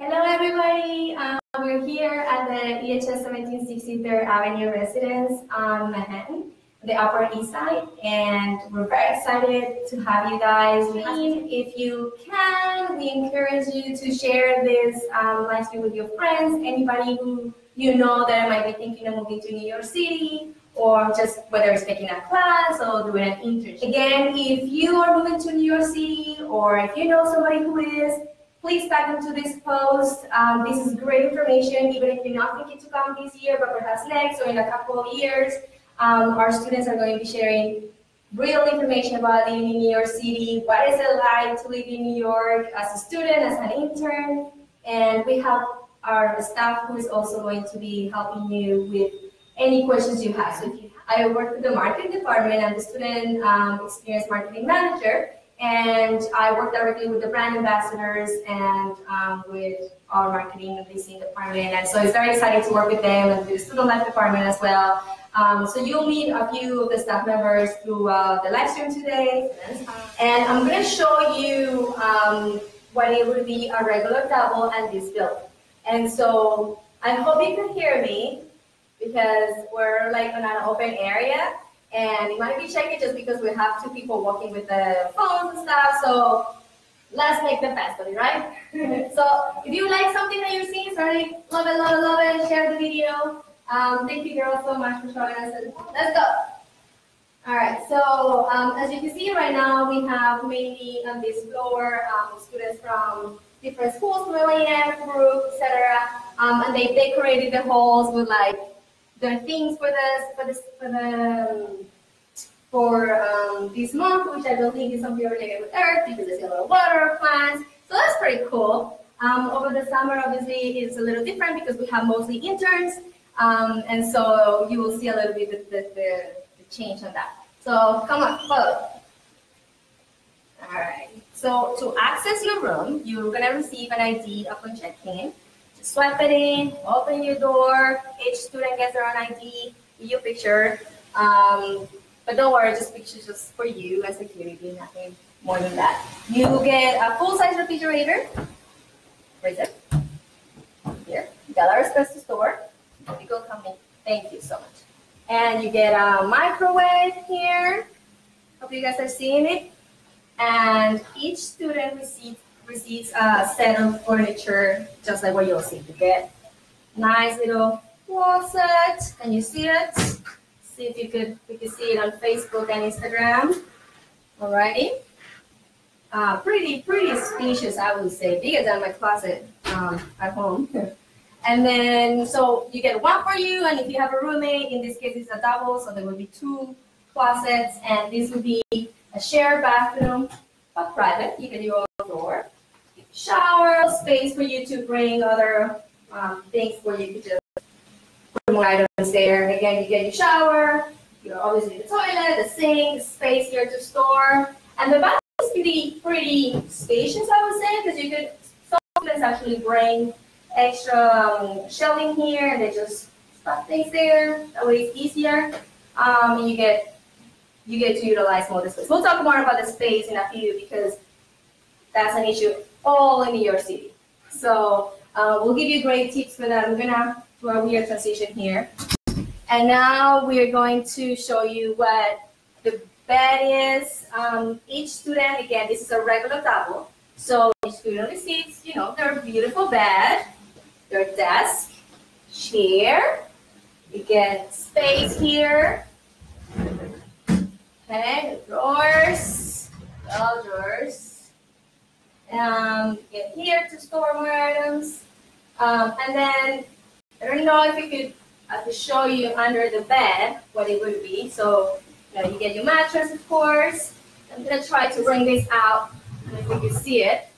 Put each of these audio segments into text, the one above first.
Hello, everybody. We're here at the EHS 1763rd Avenue residence on Manhattan, the Upper East Side, and we're very excited to have you guys. If you can, we encourage you to share this live stream with your friends, anybody who you know that might be thinking of moving to New York City, or just whether it's taking a class or doing an internship. Again, if you are moving to New York City, or if you know somebody who is, please tag them to this post. This is great information, even if you're not thinking to come this year, but perhaps next or in a couple of years. Our students are going to be sharing real information about living in New York City, what is it like to live in New York as a student, as an intern, and we have our staff who is also going to be helping you with any questions you have. So I work with the marketing department. I'm the student experience marketing manager, and I work directly with the brand ambassadors and with our marketing and leasing department. And so it's very exciting to work with them and with the student life department as well. So you'll meet a few of the staff members through the live stream today. And I'm going to show you what it would be a regular double and this building. And so I hope you can hear me because we're like in an open area. And it might be shaky just because we have two people walking with the phones and stuff. So let's make the best of it, right? So if you like something that you're seeing, certainly love it, love it, love it. Share the video. Thank you girls so much for showing us. Let's go. All right. So as you can see right now, we have mainly on this floor students from different schools, Millennium Group, etc. And they decorated the halls with like the things for this month, which I don't think is something related with Earth because there's a lot of water, plants. So that's pretty cool. Over the summer, obviously, it's a little different because we have mostly interns, and so you will see a little bit the change on that. So come on, follow. All right. So to access your room, you're gonna receive an ID upon check-in. Swipe it in, open your door. Each student gets their own ID, your picture. But don't worry, just pictures just for you and security, nothing more than that. You get a full-size refrigerator. Where is it? Here. You got our space to store. You go come in. Thank you so much. And you get a microwave here. Hope you guys are seeing it. And each student receives a set of furniture, just like what you'll see. You get nice little wall set. Can you see it? See if you could see it on Facebook and Instagram. Alrighty. Pretty spacious, I would say, bigger than my closet at home. And then, so you get one for you, and if you have a roommate, in this case it's a double, so there will be two closets, and this would be a shared bathroom, but private. You can do your own door. Shower, space for you to bring other things where you could just put more items there. Again, you get your shower, you obviously the toilet, the sink, space here to store. And the bathroom is pretty spacious, I would say, because you could, some students actually bring extra shelving here and they just stuff things there. That way it's easier. And you get to utilize more of the space. We'll talk more about the space in a few because that's an issue all in New York City. So we'll give you great tips for that. We're gonna do a weird transition here. And now we're going to show you what the bed is. Each student, again, this is a regular double. So each student receives, their beautiful bed, their desk, chair. You get space here. Okay, drawers, all drawers. Get here to store more items. And then, I don't know if you could show you under the bed what it would be. So, you get your mattress, of course. I'm going to try to bring this out, and if you can see it.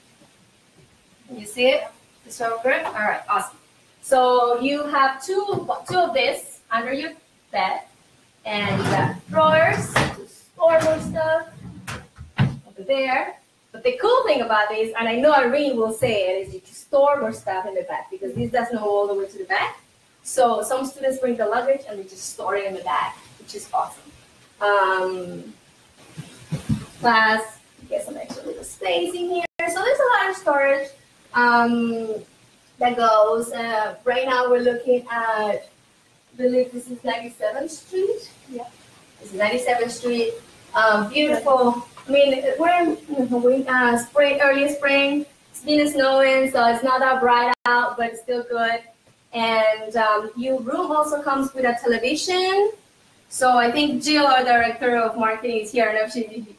Can you see it? It's so good? All right, awesome. So, you have two of this under your bed, and you got drawers to store more stuff over there. But the cool thing about this, and I know Irene will say it, is you can store more stuff in the back because this doesn't go all the way to the back. So some students bring the luggage and they just store it in the back, which is awesome. Plus, get some extra little space in here. So there's a lot of storage. that goes. Right now we're looking at, I believe this is 97th Street. Yeah. This is 97th Street. Beautiful. I mean, we're in spring, early spring. It's been snowing, so it's not that bright out, but it's still good. And your room also comes with a television. So I think Jill, our director of marketing, is here. And if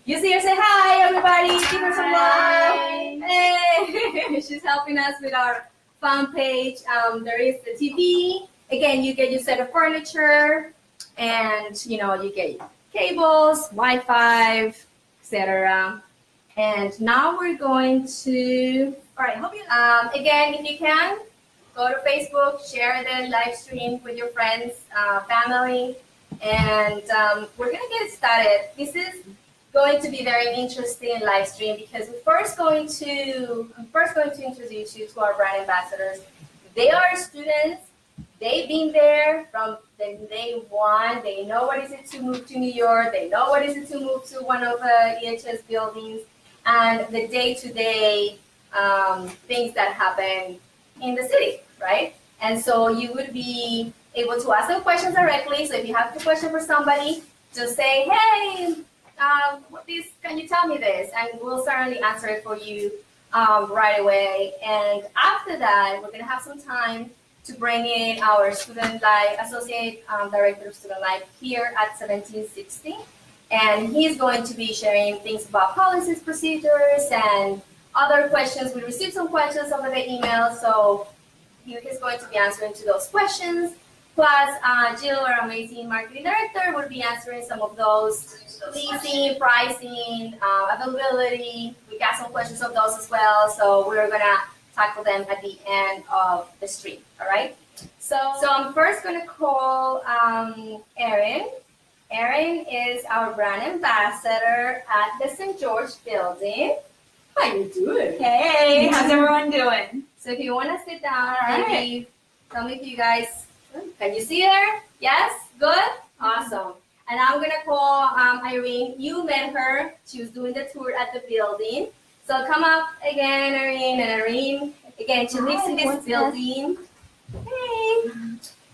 you see her, say hi, everybody. Give her some love. Hey. She's helping us with our fan page. There is the TV. Again, you get your set of furniture, and you get cables, Wi-Fi, etc. And now we're going to. All right. Hope you. Again, if you can, go to Facebook, share the live stream with your friends, family. And we're going to get started. This is going to be very interesting live stream because I'm first going to introduce you to our brand ambassadors. They are students. They've been there from the day one. They know what is it to move to New York. They know what is it to move to one of the EHS buildings and the day-to-day things that happen in the city, right? And so you would be able to ask them questions directly. So if you have a question for somebody, just say, hey, can you tell me this? And we'll certainly answer it for you right away. And after that, we're going to have some time to bring in our student life, associate director of student life here at 1760. And he's going to be sharing things about policies, procedures, and other questions. We received some questions over the email, so he's going to be answering to those questions. Plus, Jill, our amazing marketing director, will be answering some of those leasing, pricing, availability. We got some questions of those as well, so we're going to tackle them at the end of the stream, all right? So I'm first going to call Erin. Erin is our brand ambassador at the St. George building. How you doing? Hey, how's everyone doing? So if you want to sit down, maybe tell me if you guys, can you see her? Yes? Good? Awesome. And I'm going to call Irene. You met her. She was doing the tour at the building. So come up again, Irene. And Irene, again, she lives in this building. Hey.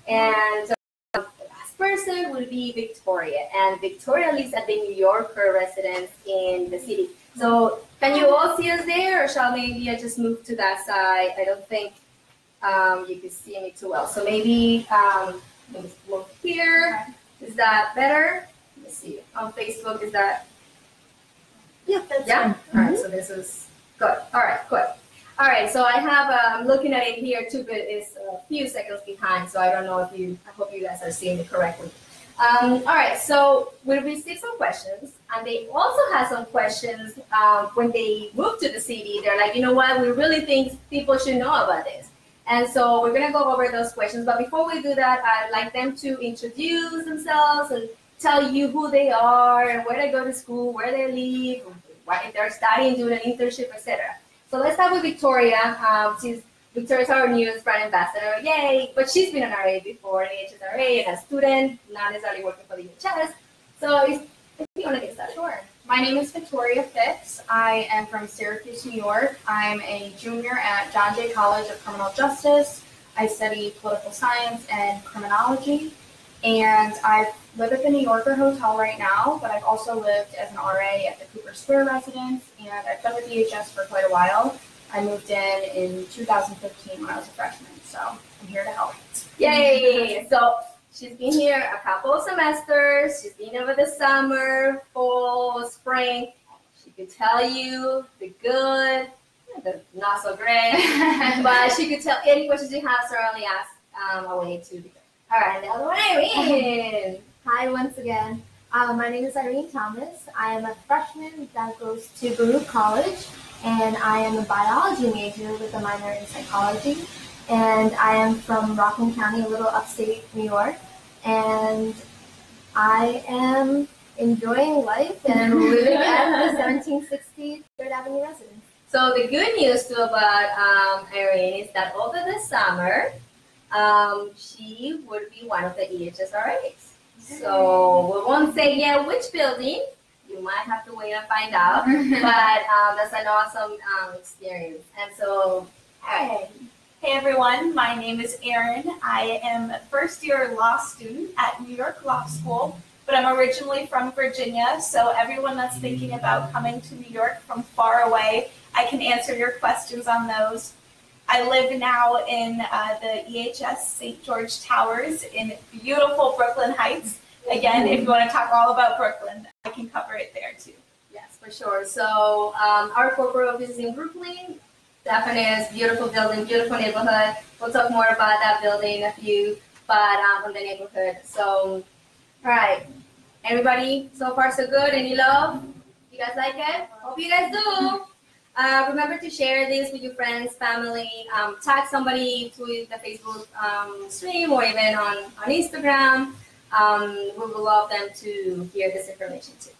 And the last person would be Victoria. And Victoria lives at the New Yorker residence in the city. So can you all see us there, or shall maybe I just move to that side? I don't think you can see me too well. So maybe let's move here. Is that better? Let's see. On Facebook, is that? Yeah, that's yeah. fine. All right. So this is good. All right. Good. All right. So I have. I'm looking at it here too, but it's a few seconds behind. So I don't know if you. I hope you guys are seeing it correctly. All right. So we received some questions, and they also had some questions when they moved to the city. They're like, you know what? We really think people should know about this. And so we're going to go over those questions. But before we do that, I'd like them to introduce themselves and tell you who they are and where they go to school, where they live, if they're studying, doing an internship, etc. So let's start with Victoria. Victoria's our newest brand ambassador. Yay! But she's been an RA before, an EHS RA, and a student, not necessarily working for the EHS. So if you want to get started. Sure. My name is Victoria Phipps. I am from Syracuse, New York. I'm a junior at John Jay College of Criminal Justice. I study political science and criminology. And I live at the New Yorker Hotel right now, but I've also lived as an RA at the Cooper Square residence, and I've been with EHS for quite a while. I moved in 2015 when I was a freshman, so I'm here to help. Yay! So she's been here a couple of semesters. She's been over the summer, fall, spring. She could tell you the good, the not so great, but she could tell any questions you have, certainly ask away to the good. All right, the other one, Irene. Hi, once again. My name is Irene Thomas. I am a freshman that goes to Baruch College, and I am a biology major with a minor in psychology. And I am from Rockland County, a little upstate New York. And I am enjoying life and living at the 1760 3rd Avenue residence. So the good news too about Irene is that over the summer, she would be one of the EHS RAs. So we won't say yet which building. You might have to wait and find out. But that's an awesome experience. And so, hey, Hey everyone, my name is Erin. I am a first year law student at New York Law School, but I'm originally from Virginia, so everyone that's thinking about coming to New York from far away, I can answer your questions on those. I live now in the EHS St. George Towers in beautiful Brooklyn Heights. Again, if you want to talk all about Brooklyn, I can cover it there too. Yes, for sure. So our corporate office is in Brooklyn. Definitely is beautiful building, beautiful neighborhood. We'll talk more about that building in a few, but on the neighborhood. So, all right, everybody, so far so good. Any love? You guys like it? Hope you guys do. Remember to share this with your friends, family, tag somebody to the Facebook stream or even on Instagram. We would love them to hear this information too.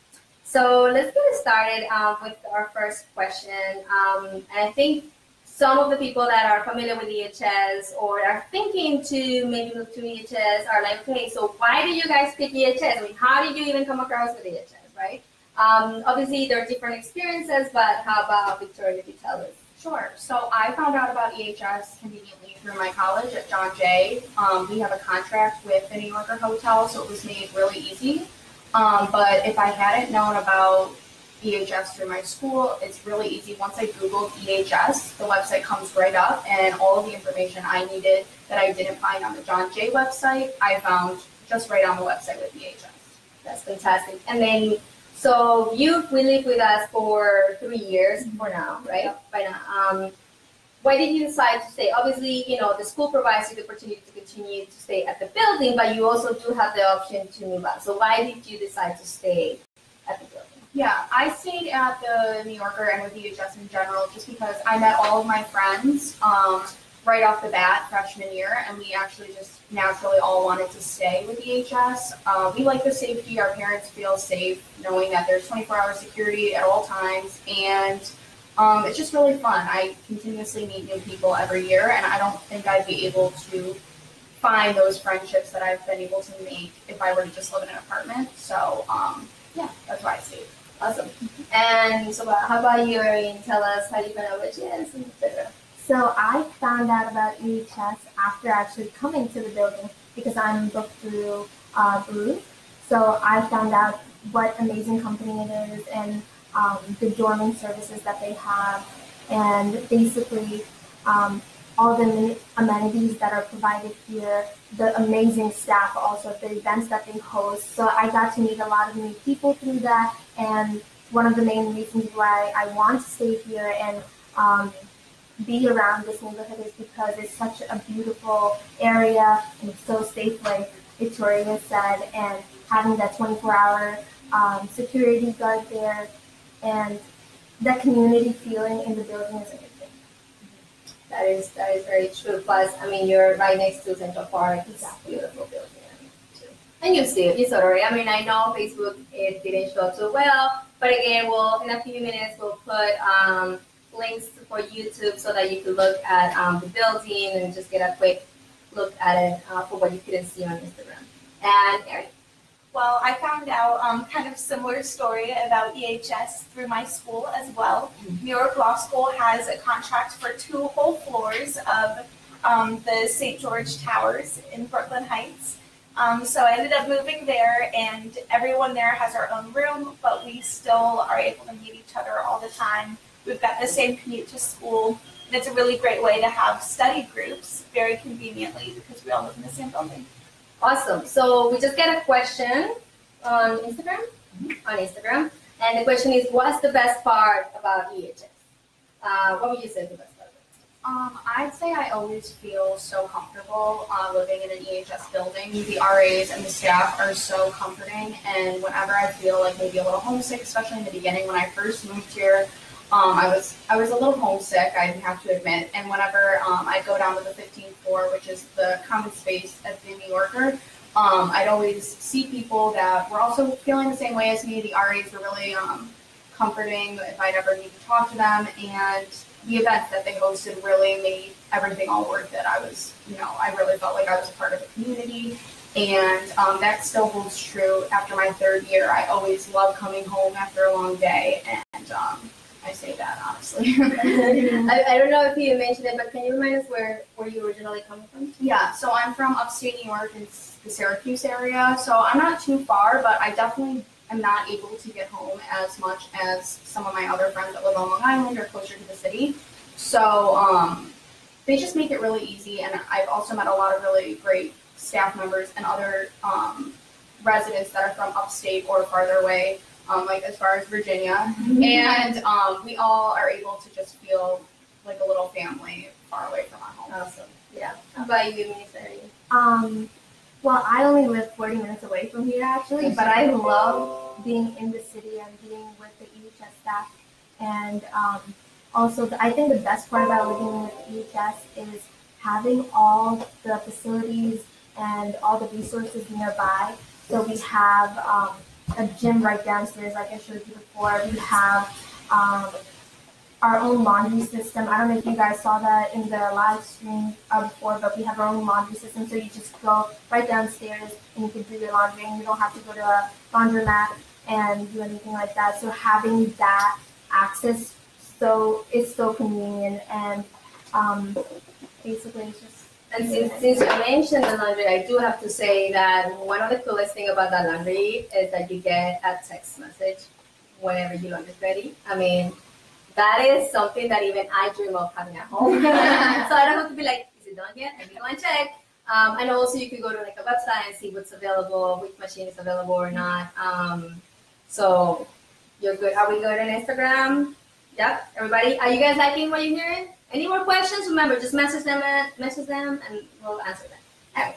So let's get started with our first question. And I think some of the people that are familiar with EHS or are thinking to maybe move to EHS are like, okay, so why did you guys pick EHS? I mean, how did you even come across with EHS, right? Obviously, there are different experiences, but how about Victoria, if you tell us? Sure. So I found out about EHS conveniently through my college at John Jay. We have a contract with the New Yorker Hotel, so it was made really easy. But if I hadn't known about EHS through my school, it's really easy. Once I Googled EHS, the website comes right up, and all of the information I needed that I didn't find on the John Jay website, I found just right on the website with EHS. That's fantastic. And then, so you've lived with us for 3 years for now, right? Yep. By now. Why did you decide to stay? Obviously, you know, the school provides you the opportunity to continue to stay at the building, but you also do have the option to move out. So why did you decide to stay at the building? Yeah, I stayed at the New Yorker and with EHS in general just because I met all of my friends right off the bat freshman year, and we actually just naturally all wanted to stay with EHS. We like the safety. Our parents feel safe knowing that there's 24-hour security at all times, and it's just really fun. I continuously meet new people every year, and I don't think I'd be able to find those friendships that I've been able to make if I were to just live in an apartment. So, yeah, that's why I stayed. Awesome. And so how about you, Irene? Tell us how you found out what EHS, etc. So I found out about EHS after actually coming to the building because I'm booked through Booth. So I found out what amazing company it is and the dorming services that they have, and basically all the amenities that are provided here, the amazing staff also, the events that they host. So I got to meet a lot of new people through that, and one of the main reasons why I want to stay here and be around this neighborhood is because it's such a beautiful area and it's so safe, like Victoria said, and having that 24-hour security guard there and that community feeling in the building is a good thing. That is very true. Plus, I mean, you're right next to Central Park. It's a beautiful building. And you see it, you saw it already. I mean, I know Facebook, it didn't show too well, but again, in a few minutes, we'll put links for YouTube so that you can look at the building and just get a quick look at it for what you couldn't see on Instagram. And Erin? Well, I found out kind of similar story about EHS through my school as well. New York Law School has a contract for 2 whole floors of the St. George Towers in Brooklyn Heights. So I ended up moving there, and everyone there has our own room, but we still are able to meet each other all the time. We've got the same commute to school, and it's a really great way to have study groups very conveniently because we all live in the same building. Awesome. So we just get a question on Instagram. On Instagram, and the question is, what's the best part about EHS? What would you say is the best part? I'd say I always feel so comfortable living in an EHS building. The RAs and the staff are so comforting, and whenever I feel like maybe a little homesick, especially in the beginning when I first moved here, I was a little homesick, I have to admit, and whenever I go down to the 15th floor, which is the common space at the New Yorker, I'd always see people that were also feeling the same way as me. The RAs were really comforting if I'd ever need to talk to them, and the events that they hosted really made everything all worth it. I really felt like I was a part of the community, and that still holds true after my 3rd year. I always love coming home after a long day, and I say that honestly. I don't know if you mentioned it, but can you remind us where you originally come from? Yeah, so I'm from upstate New York in the Syracuse area, so I'm not too far, but I definitely am not able to get home as much as some of my other friends that live on Long Island or closer to the city. So they just make it really easy, and I've also met a lot of really great staff members and other residents that are from upstate or farther away, like as far as Virginia, and we all are able to just feel like a little family far away from our home. Awesome. Yeah. How about you, Miss Erin? Well, I only live 40 minutes away from here actually, but I love being in the city and being with the EHS staff. And also, I think the best part about living with EHS is having all the facilities and all the resources nearby. So we have a gym right downstairs, like I showed you before. We have our own laundry system. I don't know if you guys saw that in the live stream before, but we have our own laundry system. So you just go right downstairs and you can do your laundry, and you don't have to go to a laundromat and do anything like that. So having that access is so convenient, and basically it's just. And since you mentioned the laundry, I do have to say that one of the coolest thing about that laundry is that you get a text message whenever your laundry is ready. I mean, that is something that even I dream of having at home. So I don't have to be like, is it done yet? I need to go and check. And also you could go to like a website and see what's available, which machine is available or not. So you're good. Are we good on Instagram? Yep. Everybody, are you guys liking what you're hearing? Any more questions? Remember, just message them and we'll answer them. Okay.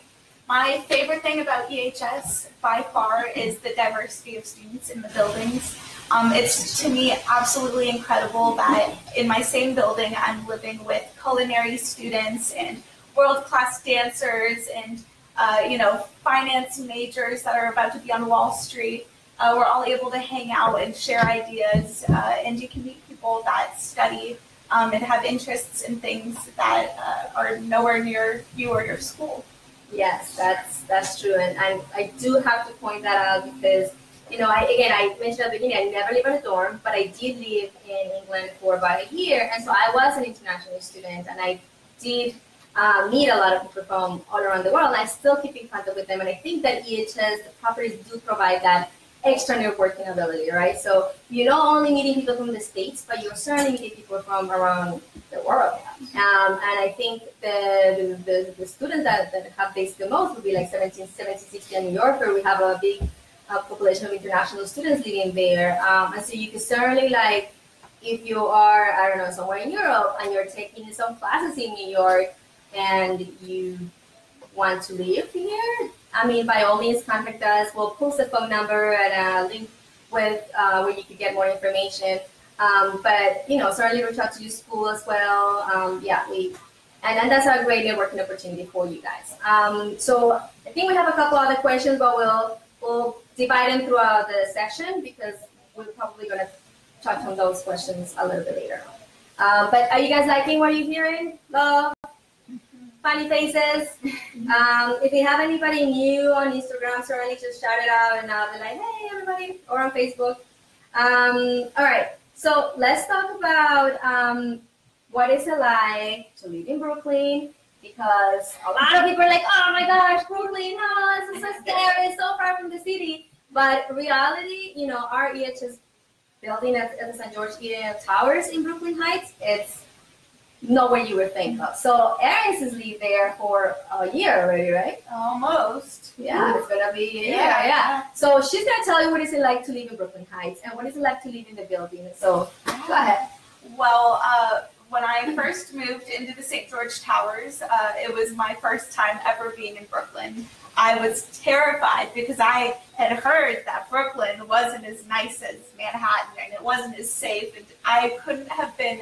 My favorite thing about EHS by far is the diversity of students in the buildings. It's to me absolutely incredible that in my same building I'm living with culinary students and world-class dancers and finance majors that are about to be on Wall Street. We're all able to hang out and share ideas, and you can meet people that study and have interests in things that are nowhere near you or your school. Yes, that's true, and I do have to point that out because, I mentioned at the beginning, I never lived in a dorm, but I did live in England for about a year, and so I was an international student, and I did meet a lot of people from all around the world, and I still keep in contact with them, and I think that EHS, the properties do provide that extra networking ability, right? So you're not only meeting people from the States, but you're certainly meeting people from around the world. And I think the students that have this the most would be like 70, 60 in New York, where we have a big population of international students living there. And so you can certainly, like, if you are, I don't know, somewhere in Europe and you're taking some classes in New York and you want to live here, I mean, by all means, contact us. We'll post a phone number and a link with where you can get more information. But certainly reach out to your school as well. And that's a great networking opportunity for you guys. So I think we have a couple other questions, but we'll divide them throughout the session because we're probably going to touch on those questions a little bit later on. But are you guys liking what you're hearing? Love? Funny faces. If you have anybody new on Instagram, certainly just shout it out and I'll be like, hey, everybody, or on Facebook. All right, so let's talk about what is it like to live in Brooklyn, because a lot of people are like, oh my gosh, Brooklyn, no, this is so scary, it's so far from the city. But reality, our EHS building at the St. George Towers in Brooklyn Heights, it's not what you would think of. So Erin has lived there for a year already, right? Almost. Yeah, it's gonna be a year. Yeah. So she's gonna tell you what is it like to live in Brooklyn Heights and what is it like to live in the building. So go ahead. Well, when I first moved into the St. George Towers, it was my first time ever being in Brooklyn. I was terrified because I had heard that Brooklyn wasn't as nice as Manhattan and it wasn't as safe, and I couldn't have been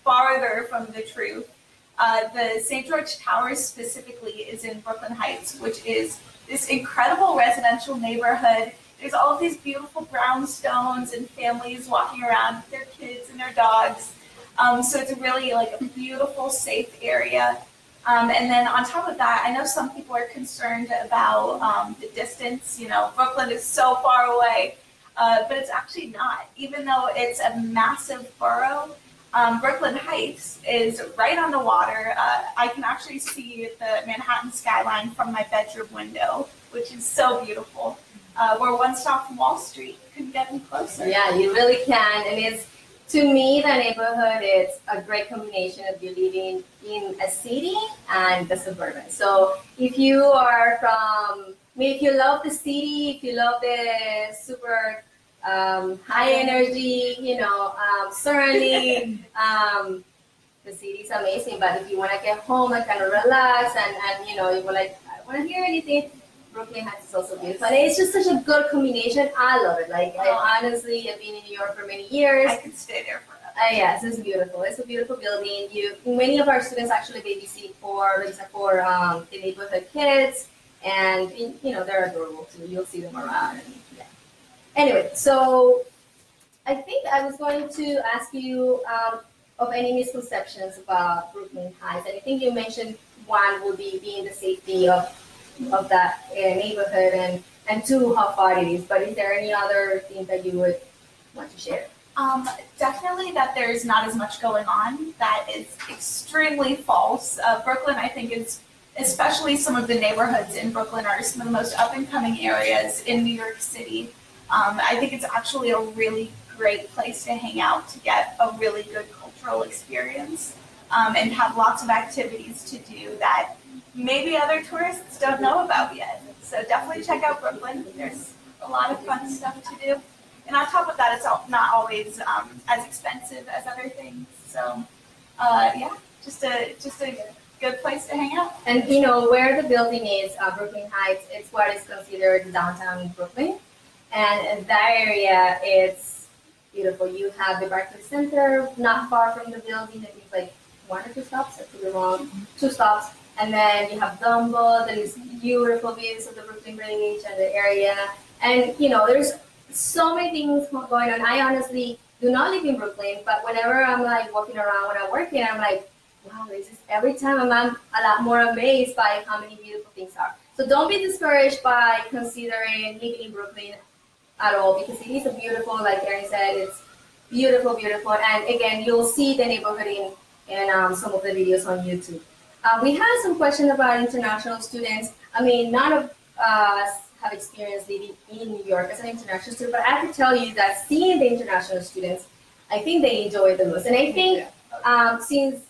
farther from the truth. The St. George Towers specifically is in Brooklyn Heights, which is this incredible residential neighborhood. There's all of these beautiful brownstones and families walking around with their kids and their dogs. So it's really like a beautiful, safe area. And then on top of that, I know some people are concerned about the distance. Brooklyn is so far away. but it's actually not. Even though it's a massive borough, Brooklyn Heights is right on the water. I can actually see the Manhattan skyline from my bedroom window, which is so beautiful. We're one stop from Wall Street. Couldn't get any closer. Yeah, you really can. And it's, to me, the neighborhood is a great combination of you living in a city and the suburban. So if you are from, if you love the city, if you love the super high energy, certainly the city is amazing. But if you want to get home and kind of relax and you were like, I want to hear anything, Brooklyn Heights is also beautiful. And it's just such a good combination. I love it. Like, I honestly have been in New York for many years. I could stay there forever. Yes, it's beautiful. It's a beautiful building. Many of our students actually babysit for the neighborhood kids, and they're adorable too. You'll see them around. And, yeah. Anyway, so I think I was going to ask you of any misconceptions about Brooklyn Heights, and I think you mentioned one would be being the safety of that neighborhood, and two, how far it is. But is there any other thing that you would want to share? Definitely that there's not as much going on. That is extremely false. Brooklyn, I think, is, especially some of the neighborhoods in Brooklyn, are some of the most up-and-coming areas in New York City. I think it's actually a really great place to hang out, to get a really good cultural experience, and have lots of activities to do that maybe other tourists don't know about yet. So definitely check out Brooklyn. There's a lot of fun stuff to do. And on top of that, it's not always as expensive as other things. So yeah, just a good place to hang out. And where the building is, Brooklyn Heights, it's what is considered downtown Brooklyn. And that area, it's beautiful. You have the Barclays Center not far from the building. I think like 1 or 2 stops, I could be wrong, 2 stops. And then you have Dumbo, there's beautiful views of the Brooklyn Bridge and the area. And, there's so many things going on. I honestly do not live in Brooklyn, but whenever I'm like walking around when I work here, I'm like, wow, every time I'm a lot more amazed by how many beautiful things are. So don't be discouraged by considering living in Brooklyn at all, because it is a beautiful, like Erin said, it's beautiful, beautiful. And again, you'll see the neighborhood in some of the videos on YouTube. We had some questions about international students. I mean, none of us have experience living in New York as an international student, but I have to tell you that seeing the international students, I think they enjoy it the most. And I think since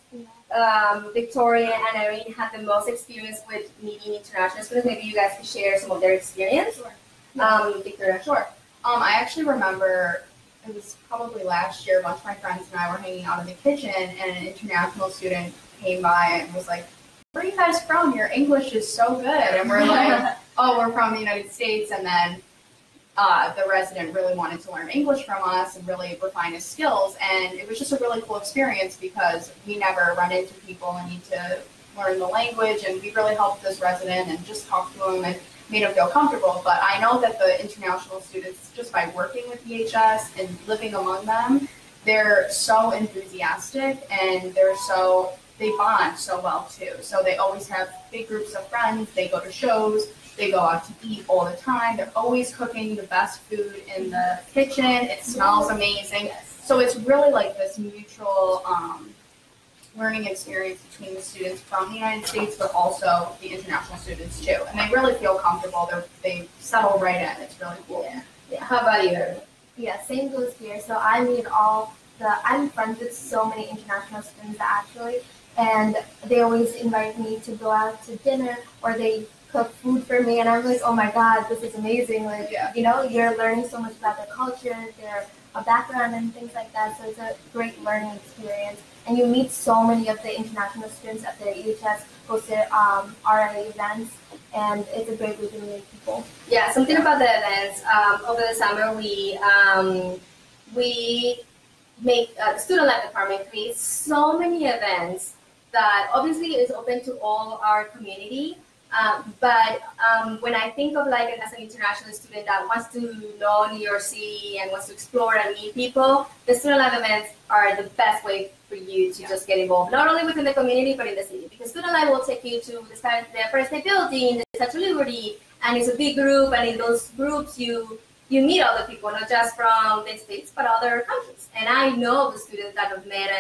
Victoria and Irene had the most experience with meeting international students, maybe you guys could share some of their experience. Sure. Victoria. Sure. I actually remember it was probably last year, a bunch of my friends and I were hanging out in the kitchen, and an international student came by and was like, "Where are you guys from? Your English is so good." And we're like, "Oh, we're from the United States." And then the resident really wanted to learn English from us and really refine his skills. And it was just a really cool experience because we never run into people and need to learn the language. And we really helped this resident and just talked to him and made him feel comfortable. But I know that the international students, just by working with EHS and living among them, they're so enthusiastic and they bond so well too. So they always have big groups of friends. They go to shows. They go out to eat all the time. They're always cooking the best food in the kitchen. It smells amazing. So it's really like this mutual learning experience between the students from the United States, but also the international students too. And they really feel comfortable. They settle right in. It's really cool. Yeah. How about you, Irene? Yeah, same goes here. So I'm friends with so many international students actually, and they always invite me to go out to dinner, or they cook food for me, and I'm like, oh my God, this is amazing. Like, you're learning so much about their culture, their background and things like that. So it's a great learning experience. And you meet so many of the international students at the EHS hosted RA events, and it's a great way to meet people. Yeah, something about the events. Over the summer, we make the student life department creates so many events that obviously is open to all our community. But when I think of like as an international student that wants to know New York City and wants to explore and meet people, the student life events are the best way for you to just get involved, not only within the community, but in the city. Because student life will take you to the Empire State Building, the Statue of Liberty, and it's a big group, and in those groups you you meet other people, not just from the States, but other countries. And I know the students that I've met,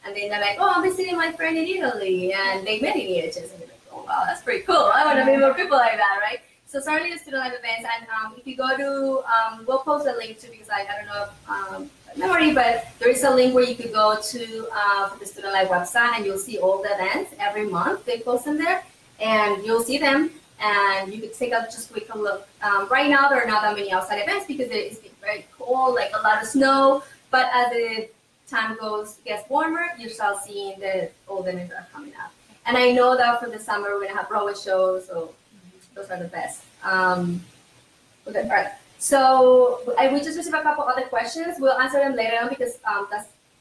and then they're like, oh, I'm visiting my friend in Italy, and they met in EHS, and you're like, oh, wow, that's pretty cool. I want to meet more people like that, right? So certainly the student life events, and if you go to, we'll post a link to, because I don't know memory, but there is a link where you could go to the Student Life website, and you'll see all the events every month. They post them there, and you'll see them, and you could take a just quick look. Right now, there are not that many outside events because it's been very cold, like a lot of snow, but as the time gets warmer, you start seeing all the events that are coming up. And I know that for the summer, we're going to have Broadway shows, so those are the best. Okay, all right. So we just received a couple other questions. We'll answer them later on because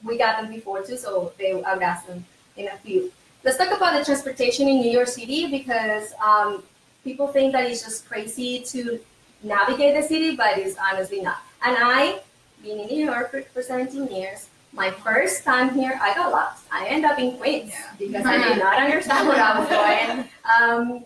we got them before too, so I'll ask them in a few. Let's talk about the transportation in New York City, because people think that it's just crazy to navigate the city, but it's honestly not. And I, being in New York for 17 years, my first time here, I got lost. I ended up in Queens because I did not understand where I was going,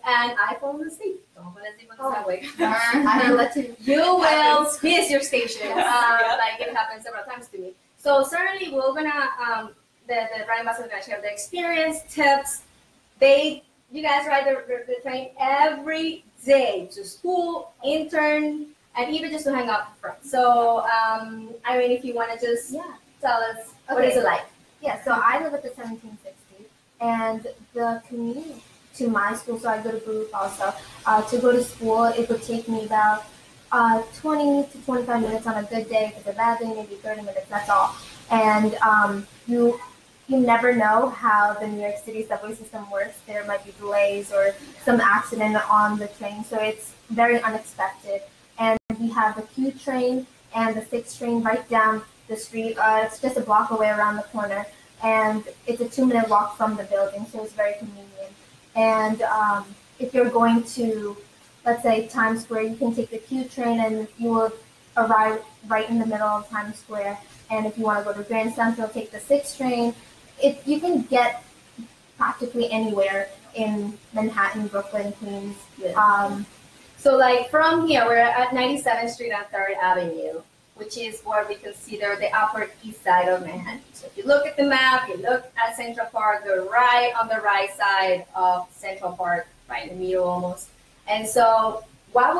and I fell asleep. Don't fall asleep on the subway. I will let you will miss your station. Like it happened several times to me. So certainly we're gonna the brand ambassador gonna share the experience, tips. You guys ride the train every day to school, intern, and even just to hang out with friends. So Irene, if you want to just tell us what is it like? Yeah, so I live at the 1760, and the commute to my school, so I go to Baruch also, to go to school, it would take me about 20 to 25 minutes on a good day. If it's a bad day, maybe 30 minutes, that's all. And you never know how the New York City subway system works. There might be delays or some accident on the train, so it's very unexpected. And we have the Q train and the 6 train right down the street. It's just a block away around the corner, and it's a 2-minute walk from the building, so it's very convenient. And if you're going to, let's say, Times Square, you can take the Q train, and you will arrive right in the middle of Times Square. And if you want to go to Grand Central, take the 6 train. You can get practically anywhere in Manhattan, Brooklyn, Queens. So like from here, we're at 97th Street and 3rd Avenue, which is what we consider the Upper East Side of Manhattan. So if you look at the map, you look at Central Park, they're right on the right side of Central Park, right in the middle almost. And so how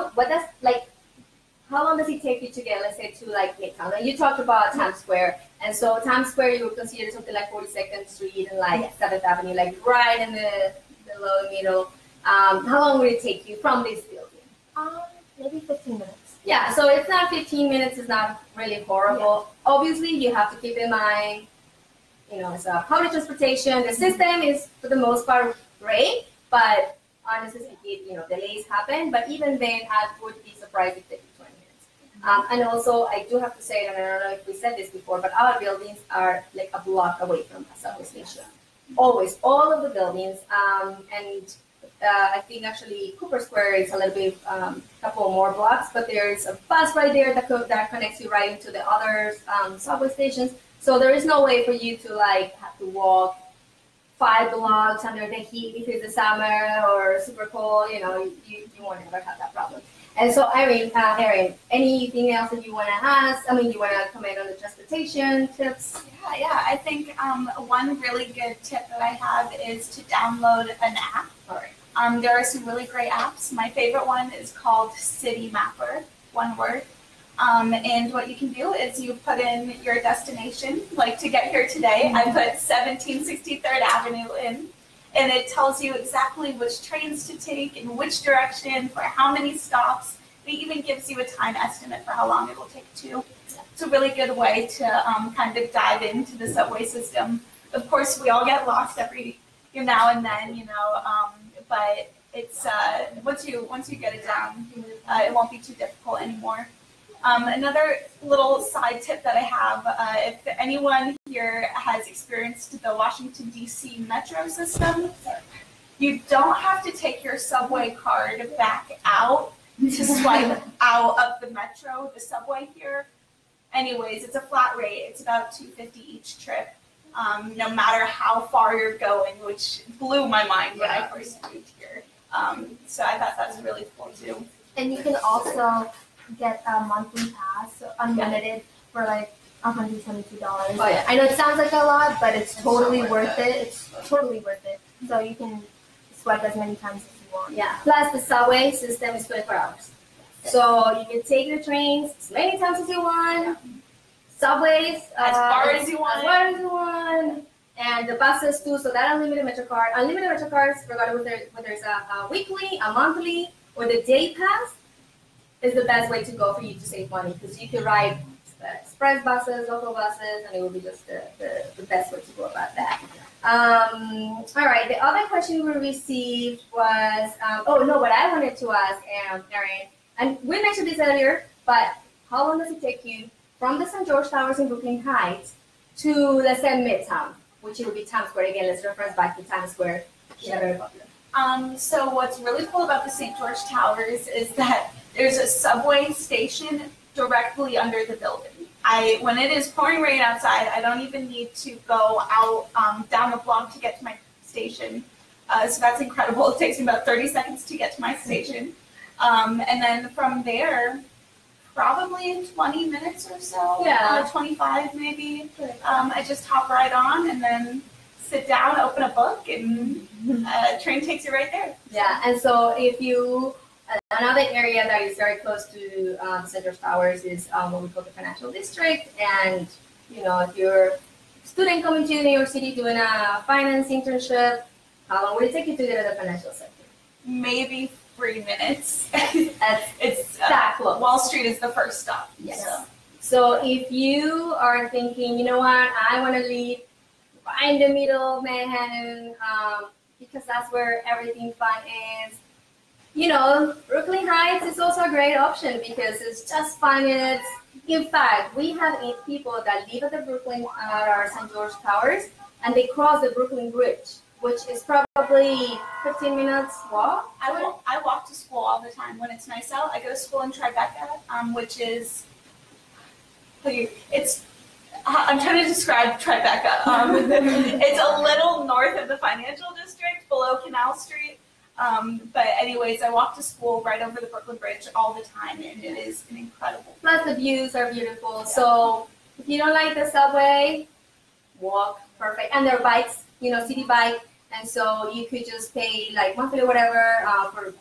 long does it take you to get, let's say, to like Midtown? Like you talked about Times Square, and so Times Square you would consider something like 42nd Street and like 7th Avenue, like right in the low middle. How long would it take you from this building? Maybe 15 minutes. Yeah, so it's not 15 minutes, it's not really horrible. Yeah. Obviously, you have to keep in mind, it's a public transportation. The system is, for the most part, great, but honestly speaking, delays happen. But even then, I would be surprised if it takes 20 minutes. And also, I do have to say, and I don't know if we said this before, but our buildings are like a block away from a subway station. Always, all of the buildings, and I think actually Cooper Square is a little bit, couple more blocks, but there's a bus right there that connects you right into the other subway stations. So there is no way for you to like have to walk 5 blocks under the heat if it's the summer or super cold. You won't ever have that problem. And so, Erin, anything else that you want to ask? You want to comment on the transportation tips? Yeah. I think one really good tip that I have is to download an app. All right. There are some really great apps. My favorite one is called City Mapper, one word. And what you can do is you put in your destination, like to get here today, I put 1763rd Avenue in, and it tells you exactly which trains to take, in which direction, for how many stops. It even gives you a time estimate for how long it will take to. It's a really good way to kind of dive into the subway system. Of course, we all get lost every now and then, but it's once you get it down, it won't be too difficult anymore. Another little side tip that I have, if anyone here has experienced the Washington, D.C. metro system, you don't have to take your subway card back out to swipe out of the subway here. Anyways, it's a flat rate. It's about $2.50 each trip, no matter how far you're going, which blew my mind when I first moved here. So I thought that was really cool too. And you can also get a monthly pass, so unlimited, for like $172. Oh yeah, I know it sounds like a lot, but it's totally worth it. It's totally worth it. So you can swipe as many times as you want. yeah. Plus the subway system is 24 hours. So you can take the trains as many times as you want. Subways As far as you want. As far as you want. And the buses too. So that unlimited Metro card, regardless whether it's a weekly, a monthly, or the day pass, is the best way to go for you to save money, because you can ride express buses, local buses, and it will be just the best way to go about that. All right. The other question we received was, what I wanted to ask, Erin, and we mentioned this earlier, but how long does it take you from the St. George Towers in Brooklyn Heights to, let's say, Midtown, which will be Times Square? Again, let's reference back to Times Square. Yeah, very popular. So what's really cool about the St. George Towers is that there's a subway station directly under the building. When it is pouring rain outside, I don't even need to go out down the block to get to my station. So that's incredible. It takes me about 30 seconds to get to my station. And then from there, probably 20 minutes or so, 25 maybe. I just hop right on and then sit down, open a book, and train takes you right there. Yeah, and so if you, another area that is very close to St. George Towers is what we call the financial district. And, if you're a student coming to New York City doing a finance internship, how long will it take you to get to the financial sector? Maybe 3 minutes. It's that close. Wall Street is the first stop. Yes. So if you are thinking, you know what, I want to live right in the middle of Manhattan, because that's where everything fun is. Brooklyn Heights is also a great option because it's just 5 minutes. In fact, we have 8 people that live at the St. George Towers, and they cross the Brooklyn Bridge, which is probably 15 minutes walk. I walk to school all the time when it's nice out. I go to school in Tribeca, which is, I'm trying to describe Tribeca. It's a little north of the financial district, below Canal Street. But anyways, I walk to school right over the Brooklyn Bridge all the time, and it is an incredible. Plus the views are beautiful. Yeah. So if you don't like the subway, walk, perfect. And there are bikes, city bike, and so you could just pay like monthly or whatever for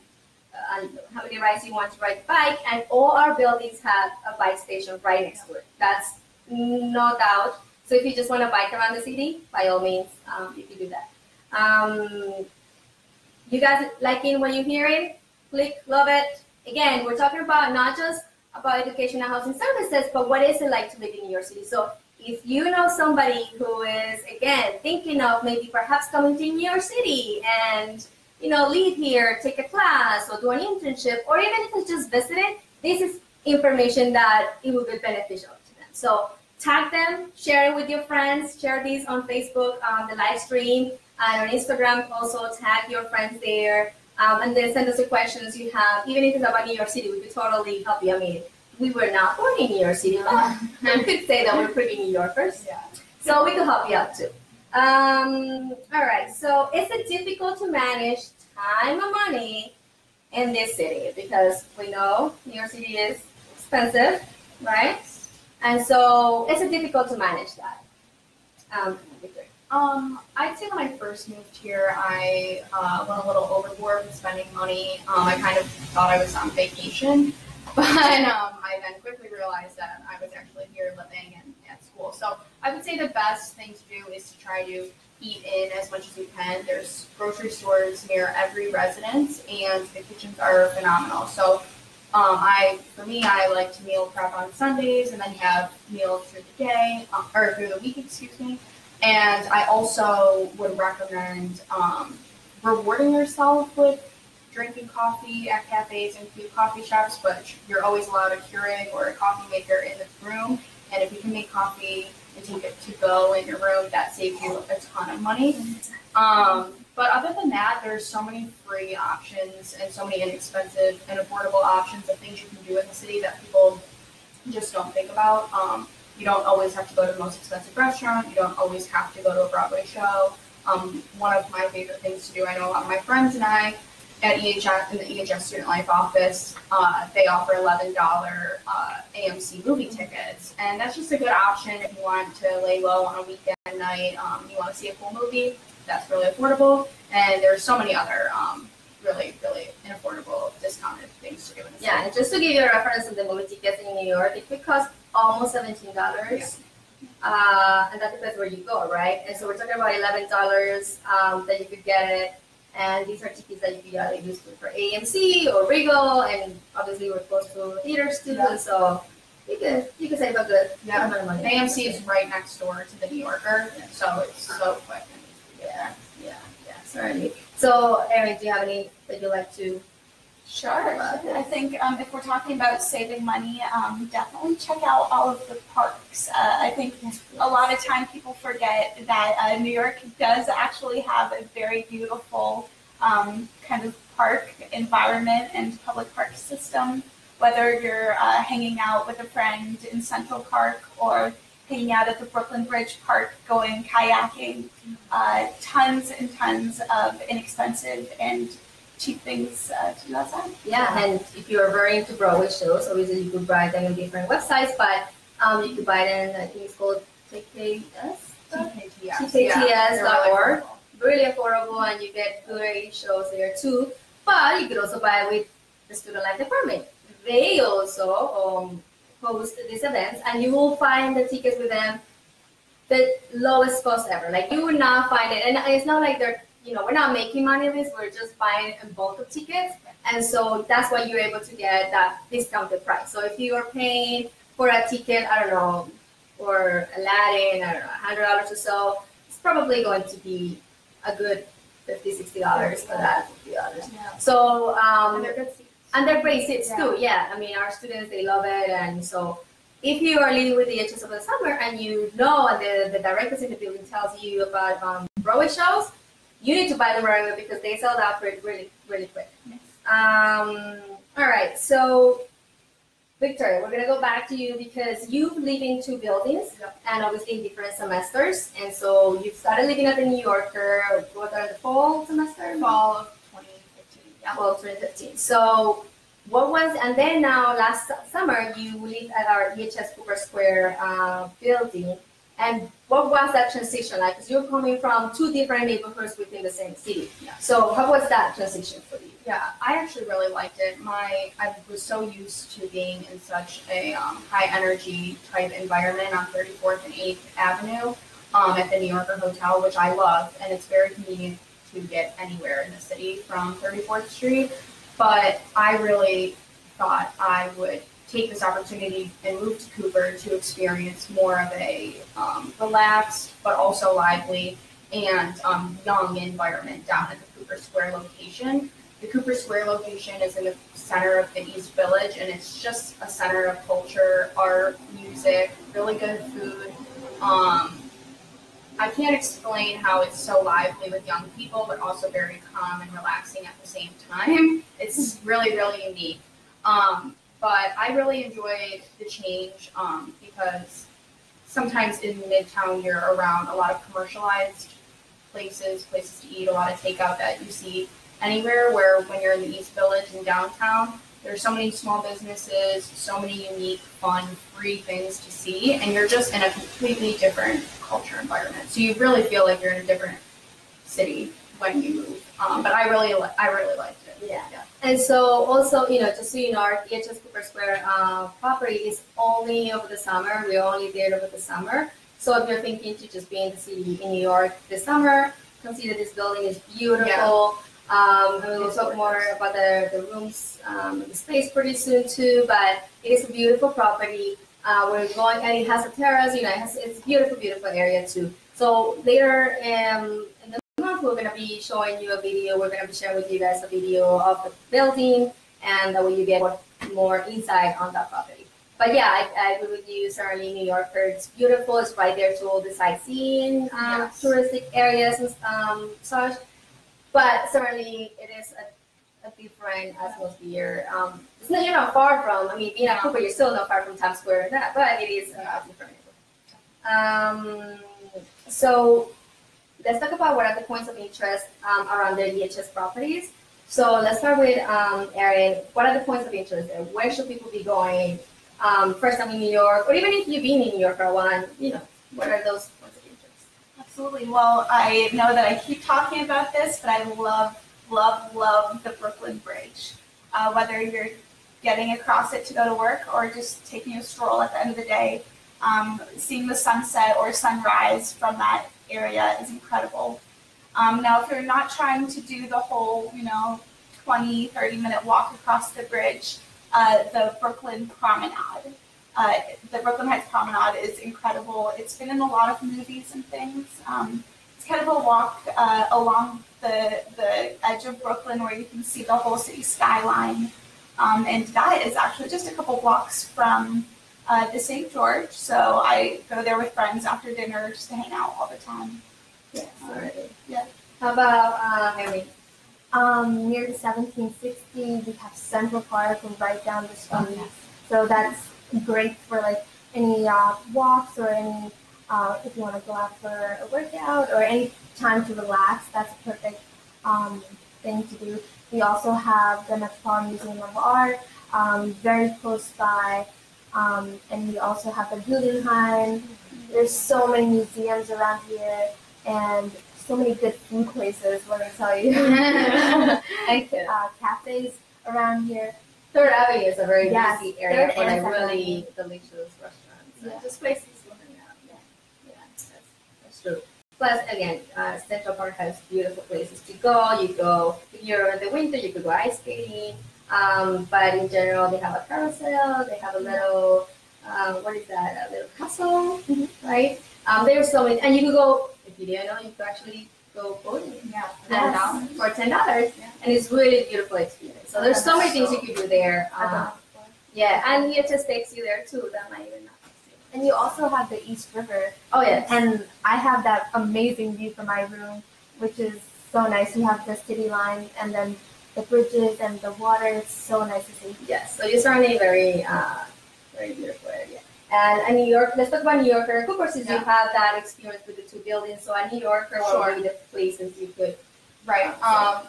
how many rides you want to ride the bike. And all our buildings have a bike station right next to it. That's no doubt. So if you just want to bike around the city, by all means, you can do that. You guys liking what you're hearing? Click, love it. Again, we're talking about not just about education and housing services, but what is it like to live in New York City? So if you know somebody who is, again, thinking of maybe perhaps coming to New York City and, live here, take a class or do an internship, or even if it's just visiting, this is information that it will be beneficial to them. So tag them, share it with your friends, share these on Facebook, the live stream. And on Instagram, also tag your friends there, and then send us the questions you have. Even if it's about New York City, we could totally help you. I mean, we were not born in New York City, but I could say that we're pretty New Yorkers. Yeah. So we could help you out too. All right, so is it difficult to manage time and money in this city? Because we know New York City is expensive, right? And so is it difficult to manage that? I'd say when I first moved here, I went a little overboard with spending money. I kind of thought I was on vacation, but I then quickly realized that I was actually here living and at school. So I would say the best thing to do is to try to eat in as much as you can. There's grocery stores near every residence, and the kitchens are phenomenal. So for me, I like to meal prep on Sundays and then have meals through the day, or through the week, excuse me. And I also would recommend rewarding yourself with drinking coffee at cafes and few coffee shops, but you're always allowed a Keurig or a coffee maker in the room. And if you can make coffee and take it to go in your room, that saves you a ton of money. But other than that, there's so many free options and so many inexpensive and affordable options of things you can do in the city that people just don't think about. You don't always have to go to the most expensive restaurant. You don't always have to go to a Broadway show. One of my favorite things to do, I know a lot of my friends and I at EHS, in the EHS Student Life office, they offer $11 AMC movie tickets. And that's just a good option if you want to lay low on a weekend night, you want to see a cool movie, that's really affordable. And there's so many other really, really affordable discounted things to do in the city. Yeah, and just to give you a reference of the movie tickets in New York, it could cost almost $17. And that depends where you go, right? And so we're talking about $11 that you could get it. And these are tickets that you could either use for AMC or Regal, and obviously we're close to theaters too, so you could save a good amount of money. AMC is right next door to the New Yorker, so it's so quick. Yeah, certainly. So, Erin, do you have any that you'd like to? Sure. I think if we're talking about saving money, definitely check out all of the parks. I think a lot of time people forget that New York does actually have a very beautiful kind of park environment and public park system. Whether you're hanging out with a friend in Central Park or hanging out at the Brooklyn Bridge Park, going kayaking, tons and tons of inexpensive and cheap things to do outside. Yeah, and if you are very into Broadway shows, obviously you could buy them in different websites, but you could buy it in, I think it's called TKTS.org. Really affordable, and you get great shows there too. But you could also buy it with the Student Life Department. They also host these events, and you will find the tickets with them the lowest cost ever. Like, you would not find it, and it's not like they're, we're not making money on this, we're just buying in bulk of tickets. And so that's why you're able to get that discounted price. So if you are paying for a ticket, I don't know, for Aladdin, I don't know, $100 or so, it's probably going to be a good $50, $60 for that, $50. Yeah. So, And they're good seats. and they're great seats too, yeah. I mean, our students, they love it. And so if you are leading with the EHS over the summer and you know, and the directors in the building tells you about Broadway shows, you need to buy them right away because they sell out really, really quick. Yes. All right, so Victor, we're gonna go back to you because you live in two buildings, and obviously in different semesters. And so you started living at the New Yorker, what are the fall semester? Fall of 2015. Yeah, fall of 2015. So what was, and then now last summer you lived at our EHS Cooper Square building. And what was that transition like? Because you're coming from two different neighborhoods within the same city. Yeah. So how was that transition for you? Yeah, I actually really liked it. I was so used to being in such a high energy type environment on 34th and 8th Avenue at the New Yorker Hotel, which I love, and it's very convenient to get anywhere in the city from 34th Street. But I really thought I would take this opportunity and move to Cooper to experience more of a relaxed but also lively and young environment down at the Cooper Square location. The Cooper Square location is in the center of the East Village, and it's just a center of culture, art, music, really good food. I can't explain how it's so lively with young people, but also very calm and relaxing at the same time. It's really, really unique. But I really enjoyed the change because sometimes in Midtown you're around a lot of commercialized places to eat, a lot of takeout that you see anywhere, where when you're in the East Village and downtown, there's so many small businesses, so many unique, fun, free things to see, and you're just in a completely different culture environment. So you really feel like you're in a different city when you move. But I really liked it. Yeah. And so also, just so you know, our EHS Cooper Square property is only over the summer. We're only there over the summer. So if you're thinking to just be in the city in New York this summer, consider this building is beautiful. And we'll talk more about the rooms, the space pretty soon too, but it is a beautiful property. We're going, and it has a terrace, it's a beautiful, beautiful area too. So later in the month, we're going to be showing you a video. We're going to be sharing with you guys a video of the building, and that way you get more insight on that property. But yeah, I agree with you, certainly New Yorker, it's beautiful. It's right there to all the sightseeing, touristic areas and such. But certainly it is a different atmosphere. It's not, you're not far from, being at Cooper, you're still not far from Times Square and that, but it is different. So let's talk about what are the points of interest around the EHS properties. So let's start with Erin. What are the points of interest there? Where should people be going? First time in New York, or even if you've been in New York for a while, what are those points of interest? Absolutely. Well, I know that I keep talking about this, but I love, love, love the Brooklyn Bridge. Whether you're getting across it to go to work or just taking a stroll at the end of the day, seeing the sunset or sunrise from that area is incredible. Now, if you're not trying to do the whole, 20, 30-minute walk across the bridge, the Brooklyn Promenade. The Brooklyn Heights Promenade is incredible. It's been in a lot of movies and things. It's kind of a walk along the edge of Brooklyn where you can see the whole city skyline. And that is actually just a couple blocks from the St. George. So I go there with friends after dinner just to hang out all the time. Yes, already. Yeah. How about Mary? Near the 1760, we have Central Park and right down the street. So that's great for like any walks or any if you want to go out for a workout or any time to relax. That's a perfect thing to do. We also have the Nepal Museum of Art very close by, and we also have the Guggenheim. There's so many museums around here and so many good food places, let me tell you. And cafes around here. Third Avenue is a very busy area for like Third really delicious restaurants. Yeah. This place is looking out. Yeah, that's true. Plus, again, Central Park has beautiful places to go. You go, if you're in the winter, you could go ice skating. But in general, they have a carousel. They have a little, what is that? A little castle, right? There's so many, and you could go. If you didn't know, you could actually go boating. Yeah. $10 for $10, and it's really beautiful experience. So there's so many things you could do there. Yeah, and EHS takes you there too. That might even not. And you also have the East River. Oh yes. And I have that amazing view from my room, which is so nice. You have the city line and then the bridges and the water. It's so nice to see. Yes. So you're surrounded a very, very beautiful area. And a New York. Let's talk about New Yorker. Cooper, since you have that experience with the two buildings, so a New Yorker, what would be the places you could? Right.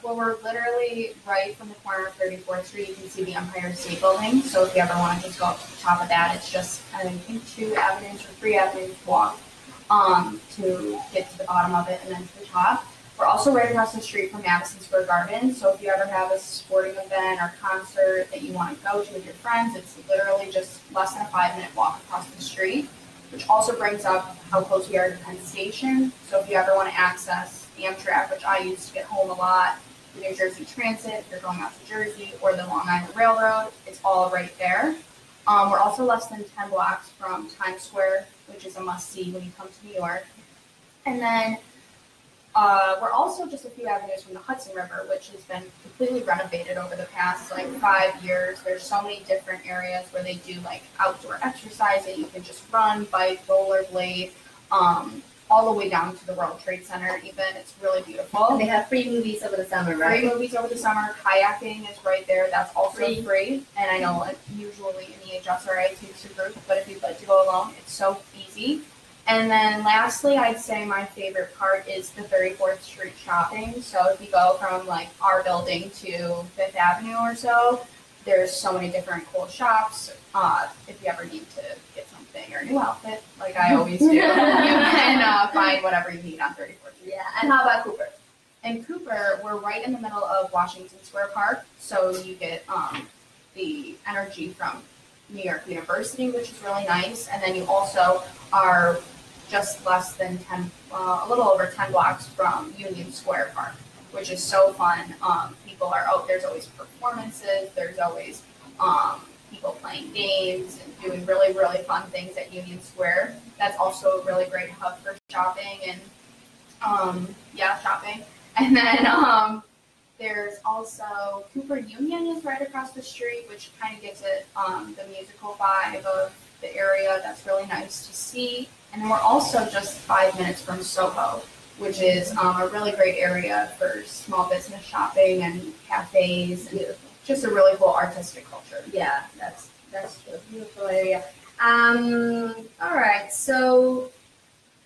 Well, we're literally right from the corner of 34th Street. You can see the Empire State Building. So if you ever want to just go up to the top of that, it's just, I think, 2 avenues or 3 avenues walk to get to the bottom of it and then to the top. We're also right across the street from Madison Square Garden. So if you ever have a sporting event or concert that you want to go to with your friends, it's literally just less than a 5-minute walk across the street, which also brings up how close we are to Penn Station. So if you ever want to access Amtrak, which I use to get home a lot, the New Jersey Transit, if you're going out to Jersey, or the Long Island Railroad, it's all right there. We're also less than 10 blocks from Times Square, which is a must-see when you come to New York. And then we're also just a few avenues from the Hudson River, which has been completely renovated over the past 5 years. There's so many different areas where they do outdoor exercising. You can just run, bike, rollerblade, all the way down to the World Trade Center even. It's really beautiful. And they have free movies over the summer, right? Free movies over the summer. Kayaking is right there. That's also free. And I know usually in EHS I takes a group, but if you'd like to go alone, it's so easy. And then lastly, I'd say my favorite part is the 34th Street shopping. So if you go from our building to 5th Avenue or so, there's so many different cool shops. If you ever need to get something or a new outfit, like I always do, you can find whatever you need on 34th Street. Yeah, and how about Cooper? In Cooper, we're right in the middle of Washington Square Park, so you get the energy from New York University, which is really nice, and then you also are just less than 10, a little over 10 blocks from Union Square Park, which is so fun. People are out, there's always performances, there's always people playing games and doing really, really fun things at Union Square. That's also a really great hub for shopping and, shopping. And then there's also Cooper Union is right across the street, which kind of gives it the musical vibe of the area. That's really nice to see. And then we're also just 5 minutes from Soho, which is a really great area for small business shopping and cafes and just a really cool artistic culture. Yeah, that's a beautiful area. All right, so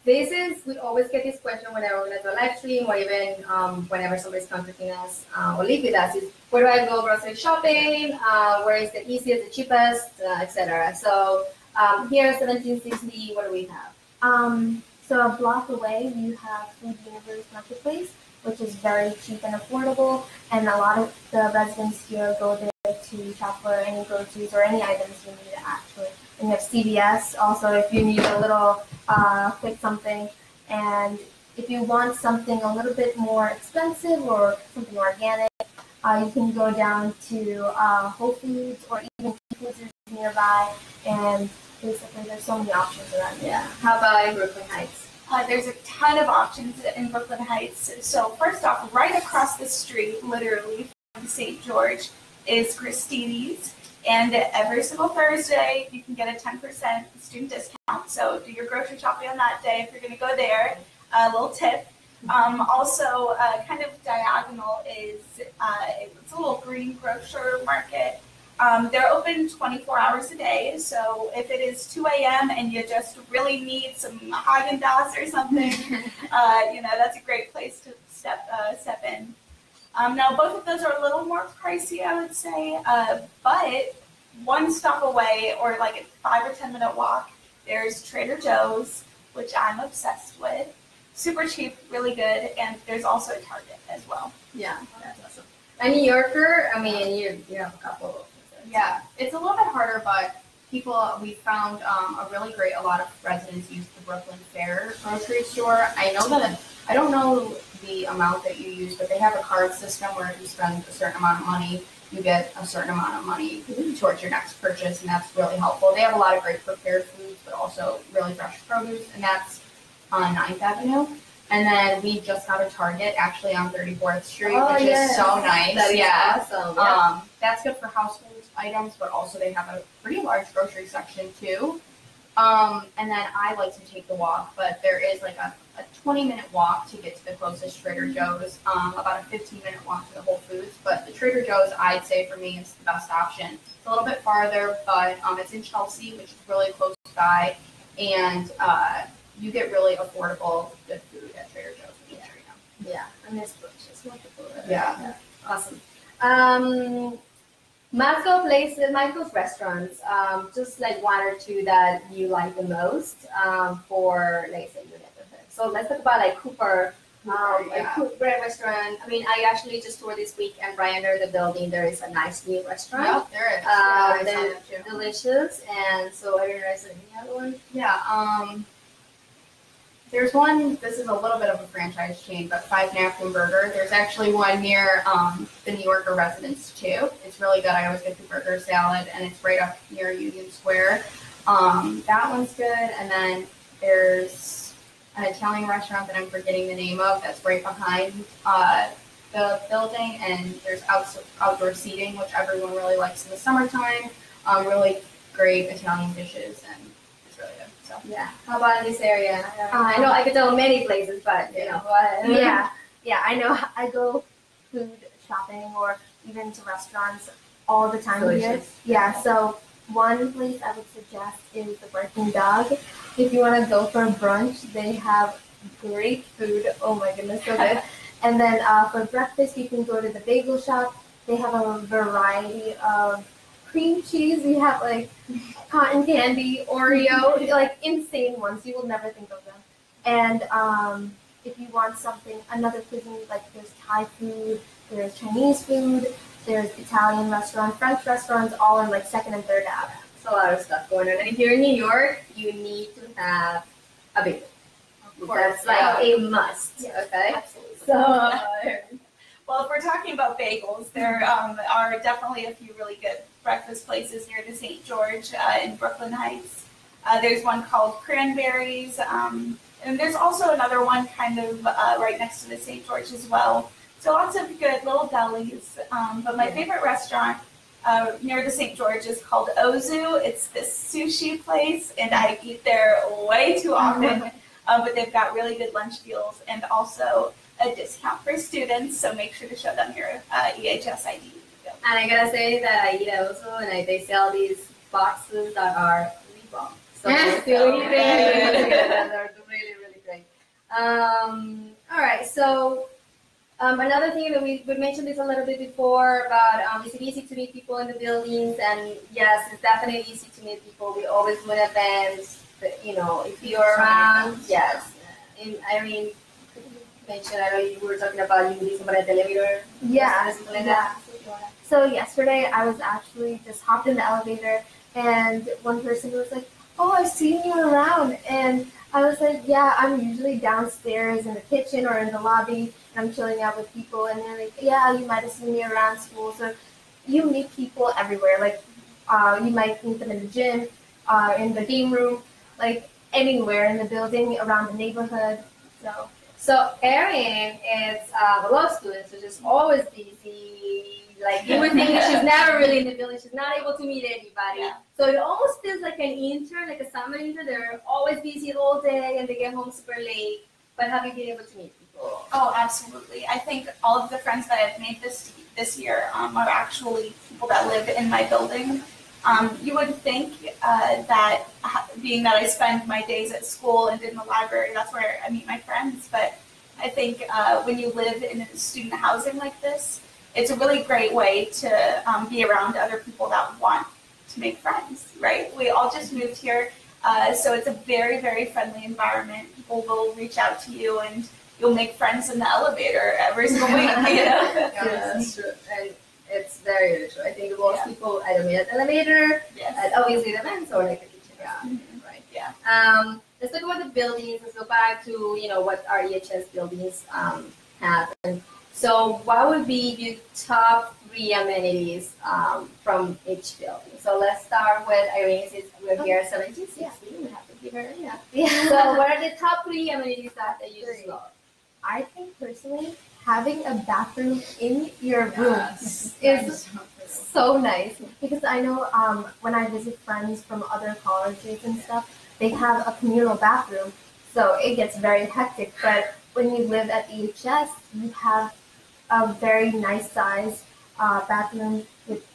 we always get this question whenever we're going to do a live stream or even whenever somebody's contacting us or live with us is, where do I go grocery shopping? Where is the easiest, the cheapest, etc. So here at 1760, what do we have? So a block away, you have Food Universe Marketplace, which is very cheap and affordable, and a lot of the residents here go there to shop for any groceries or any items you need actually. And you have CVS also if you need a little quick something. And if you want something a little bit more expensive or something organic, you can go down to Whole Foods or even Foods is nearby, and basically there's so many options around here. Yeah. How about in Brooklyn Heights? There's a ton of options in Brooklyn Heights. So first off, right across the street, literally from St. George, is Christini's. And every single Thursday, you can get a 10% student discount. So do your grocery shopping on that day if you're going to go there. A little tip. Also, kind of diagonal is it's a little green grocer market. They're open 24 hours a day, so if it is 2 a.m. and you just really need some Haagen-Dazs or something, that's a great place to step in. Now, both of those are a little more pricey, I would say, but one stop away or like a 5 or 10 minute walk, there's Trader Joe's, which I'm obsessed with. Super cheap, really good, and there's also a Target as well. Yeah, that's awesome. A New Yorker, I mean, you have a couple of. Yeah, it's a little bit harder, but we found a lot of residents use the Brooklyn Fair grocery store. I don't know the amount that you use, but they have a card system where if you spend a certain amount of money, you get a certain amount of money towards your next purchase, and that's really helpful. They have a lot of great prepared foods, but also really fresh produce, and that's on 9th Avenue. And then we just got a Target actually on 34th Street, which is so nice. That is awesome. Yeah. That's good for household items, but also they have a pretty large grocery section too. And then I like to take the walk, but there is like a 20-minute walk to get to the closest Trader Joe's, about a 15-minute walk to the Whole Foods. But the Trader Joe's, I'd say for me, is the best option. It's a little bit farther, but it's in Chelsea, which is really close by, and you get really affordable good food at Trader Joe's. Yeah, and it's delicious. Wonderful. Yeah. Awesome. Michael's restaurants, just like one or two that you like the most for, like, say, your neighborhood. So let's talk about like Cooper, Bread restaurant. I mean, I actually just toured this week, and right under the building there is a nice new restaurant. Yep, there is. They're delicious, and so I don't know, is there any other one? Yeah. There's one, this is a little bit of a franchise chain, but 5 Napkin Burger. There's actually one near the New Yorker residence too. It's really good. I always get the burger salad, and it's right up near Union Square. That one's good. And then there's an Italian restaurant that I'm forgetting the name of that's right behind the building, and there's outdoor seating, which everyone really likes in the summertime. Really great Italian dishes, and it's really good. So yeah. How about in this area? I know I could tell many places, but you know. Yeah. I know. I go food shopping or even to restaurants all the time here. Yeah. So one place I would suggest is the Barking Dog. If you want to go for brunch, they have great food. Oh my goodness, so good. And then for breakfast, you can go to the bagel shop. They have a variety of cream cheese. We have like cotton candy, Oreo, like insane ones. You will never think of them. And if you want something, another cuisine, like there's Thai food, there's Chinese food, there's Italian restaurants, French restaurants, all in like 2nd and 3rd Ave. It's a lot of stuff going on. And if you're in New York, you need to have a bagel. That's like a must. Yes, okay? Absolutely. So, well, if we're talking about bagels, there are definitely a few really good breakfast places near the St. George in Brooklyn Heights. There's one called Cranberries, and there's also another one kind of right next to the St. George as well. So lots of good little delis. But my favorite restaurant near the St. George is called Ozu. It's this sushi place, and I eat there way too often. But they've got really good lunch deals and also a discount for students. So make sure to show them your EHS ID. And I gotta say that I eat Ozu, and they sell these boxes that are really bomb. So Yes, they're really good. They're really, really All right, so another thing that we mentioned this a little bit before about is it easy to meet people in the buildings? And yes, it's definitely easy to meet people. We always do events. You know, if you're around, yes. And Irene mentioned, I know you were talking about you using the elevator. Yeah. Like that. So yesterday I was actually just hopped in the elevator and one person was like, "Oh, I've seen you around." And I was like, "Yeah, I'm usually downstairs in the kitchen or in the lobby and I'm chilling out with people." And they're like, "Yeah, you might have seen me around school." So you meet people everywhere. Like you might meet them in the gym, in the game room, like anywhere in the building, around the neighborhood. So Erin is a law student, so she's always busy. Like you would think she's never really in the building. She's not able to meet anybody. Yeah. So it almost feels like an intern, like a summer intern. They're always busy all day and they get home super late. But have you been able to meet people? Oh, absolutely. I think all of the friends that I've made this year are actually people that live in my building. You would think that being that I spend my days at school and in the library, that's where I meet my friends. But I think when you live in student housing like this, it's a really great way to be around other people that want to make friends, right? We all just moved here, so it's a very, very friendly environment. People will reach out to you and you'll make friends in the elevator every single week, you know? Yeah, that's true. And it's very, very true. I think most people either meet at the elevator, at obviously the events, or like the kitchen. Mm-hmm. Right. Yeah. Let's talk about the buildings. Let's go back to what our EHS buildings have. And so, what would be your top 3 amenities from each building? So let's start with Irene. Since we're here at 1760, we have to give her. Yeah. So, what are the top 3 amenities that you just love? I think personally, having a bathroom in your room is so nice, because I know when I visit friends from other colleges and stuff, they have a communal bathroom, so it gets very hectic. But when you live at EHS, you have a very nice size bathroom with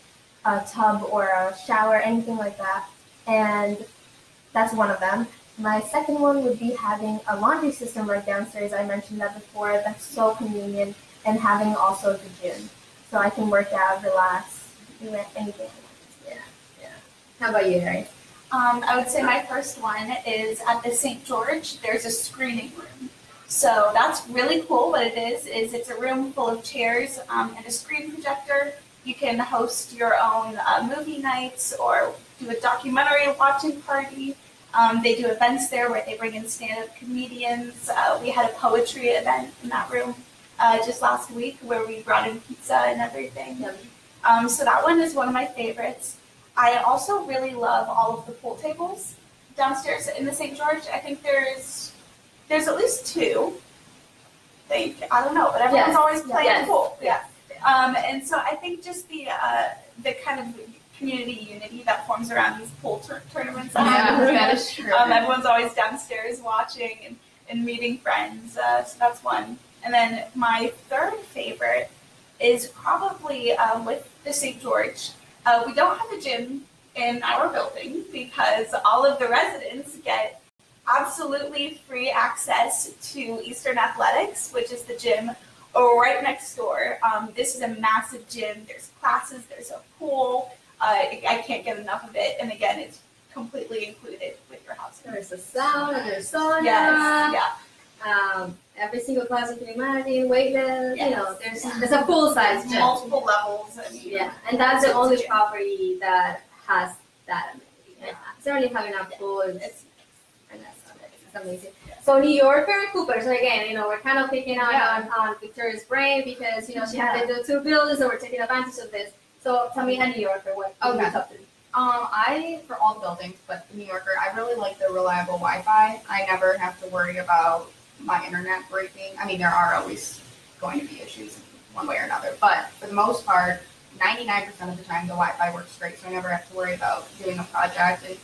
a tub or a shower, anything like that, and that's one of them. My second one would be having a laundry system right downstairs. I mentioned that before. That's so convenient. And having also the gym. So I can work out, relax, do anything. Yeah. How about you, Irene? I would say my first one is at the St. George. There's a screening room. So that's really cool. What it is it's a room full of chairs and a screen projector. You can host your own movie nights or do a documentary watching party. They do events there where they bring in stand-up comedians. We had a poetry event in that room just last week where we brought in pizza and everything. So that one is one of my favorites. I also really love all of the pool tables downstairs in the St. George. I think there's at least 2. I don't know, but everyone's always playing pool. Yeah. And so I think just the kind of community unity that forms around these pool tournaments. That is true. Everyone's always downstairs watching and meeting friends. So that's one. And then my third favorite is probably with the St. George. We don't have a gym in our building because all of the residents get absolutely free access to Eastern Athletics, which is the gym right next door. This is a massive gym. There's classes, there's a pool. I can't get enough of it. And again, it's completely included with your house. There's a sauna, there's sauna. Yes, yeah. Every single class you can imagine, weightless, there's a full-size gym. Multiple levels. And that's the only property that has that amenity. Certainly having a pool is amazing. So New Yorker, Cooper. So again, we're kind of picking out on Victoria's brain because, she had the 2 buildings, so we're taking advantage of this. So tell me, a New Yorker, what would you top 3? For all the buildings, but the New Yorker, I really like the reliable Wi-Fi. I never have to worry about my internet breaking. I mean, there are always going to be issues one way or another, but for the most part, 99% of the time the Wi-Fi works great, so I never have to worry about doing a project and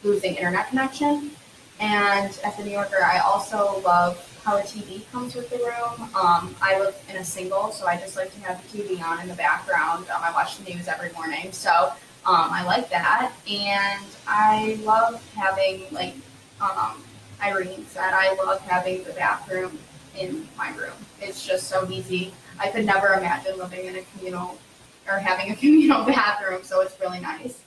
losing internet connection. And at the New Yorker, I also love how a TV comes with the room. I live in a single, so I just like to have the TV on in the background. I watch the news every morning, so I like that. And I love having, Irene said, I love having the bathroom in my room. It's just so easy. I could never imagine living in a communal or having a communal bathroom, so it's really nice.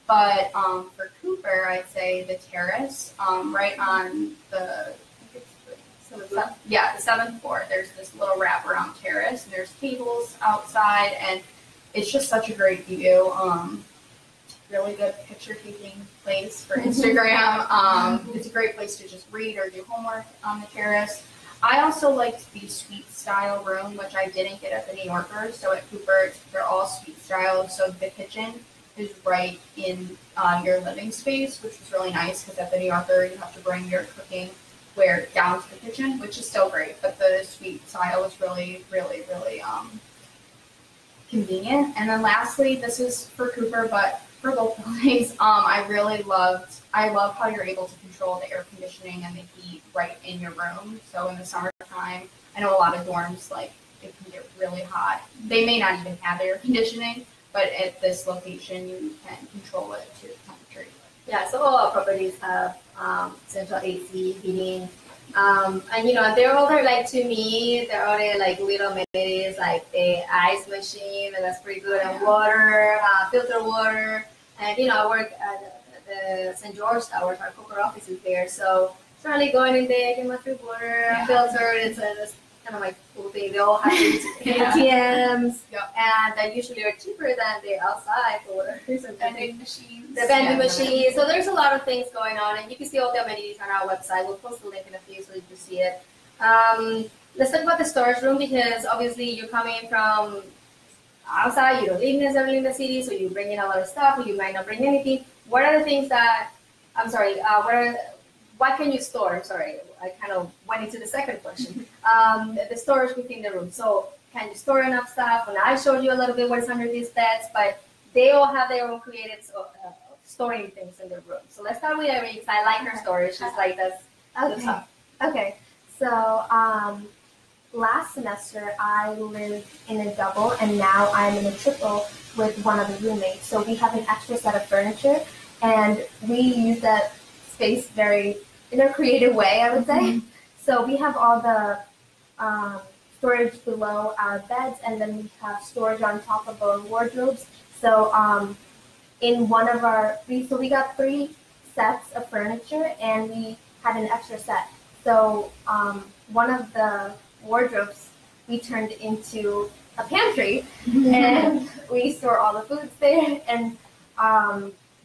But for Cooper, I'd say the terrace, right on the, the seventh floor. There's this little wraparound terrace, and there's tables outside, and it's just such a great view. Really good picture taking place for Instagram. It's a great place to just read or do homework on the terrace. I also liked the suite style room, which I didn't get at the New Yorker. So at Cooper, they're all suite style. So the kitchen is right in your living space, which was really nice because at the New Yorker, you have to bring your cooking ware down to the kitchen, which is still great. But the suite style was really, really, really convenient. And then lastly, this is for Cooper, but for both buildings, I love how you're able to control the air conditioning and the heat right in your room. So in the summertime, I know a lot of dorms, like, it can get really hot. They may not even have air conditioning, but at this location, you can control it to the temperature. Yeah, so all our properties have central AC, heating, and they're all there, like, to me, they're all there, like, little amenities, like the ice machine, and that's pretty good, and water, filter water, and, I work at the St. George Towers, our corporate office is there, so certainly going in there, getting my free water, filtered, it's kind of like cool thing. They all have ATMs, and they usually are cheaper than the outside for whatever reason. Vending machines. The vending machines. So there's a lot of things going on, and you can see all the amenities on our website. We'll post the link in a few so you can see it. Let's talk about the storage room, because obviously you're coming from outside, you don't live necessarily in the city, so you bring in a lot of stuff, or you might not bring anything. What are the things that, what can you store? I'm sorry, I kind of went into the second question. The storage within the room. So can you store enough stuff? And I showed you a little bit what's under these beds, but they all have their own created storing things in their room. So let's start with Irene, because I like her storage. She's like that's the top. Okay, so last semester I lived in a double, and now I'm in a triple with one of the roommates. So we have an extra set of furniture, and we use that space very in a creative way, I would say. So we have all the storage below our beds, and then we have storage on top of our wardrobes. So in one of our so we got 3 sets of furniture, and we had an extra set. So one of the wardrobes we turned into a pantry, and we store all the foods there, and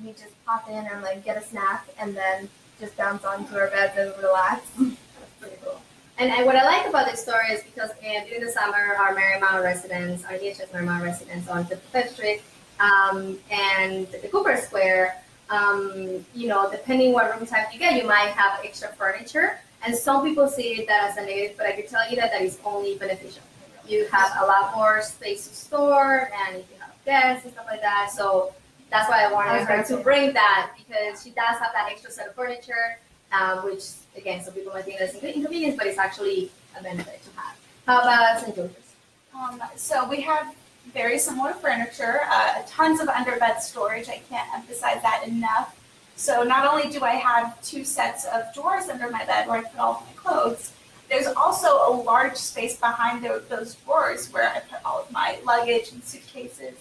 we just pop in and like get a snack, and then just bounce onto our beds and relax. That's pretty cool. And what I like about this story is because during the summer, our Marymount residents, our EHS Marymount residents on Phipps Street and the Cooper Square, depending what room type you get, you might have extra furniture. And some people see that as a negative, but I can tell you that is only beneficial. You have a lot more space to store, and if you have guests and stuff like that. So that's why I wanted her to bring that, because she does have that extra set of furniture, which, again, some people might think that's an inconvenience, but it's actually a benefit to have. How about St. George's? So we have very similar furniture, tons of underbed storage. I can't emphasize that enough. So not only do I have 2 sets of drawers under my bed where I put all of my clothes, there's also a large space behind those drawers where I put all of my luggage and suitcases.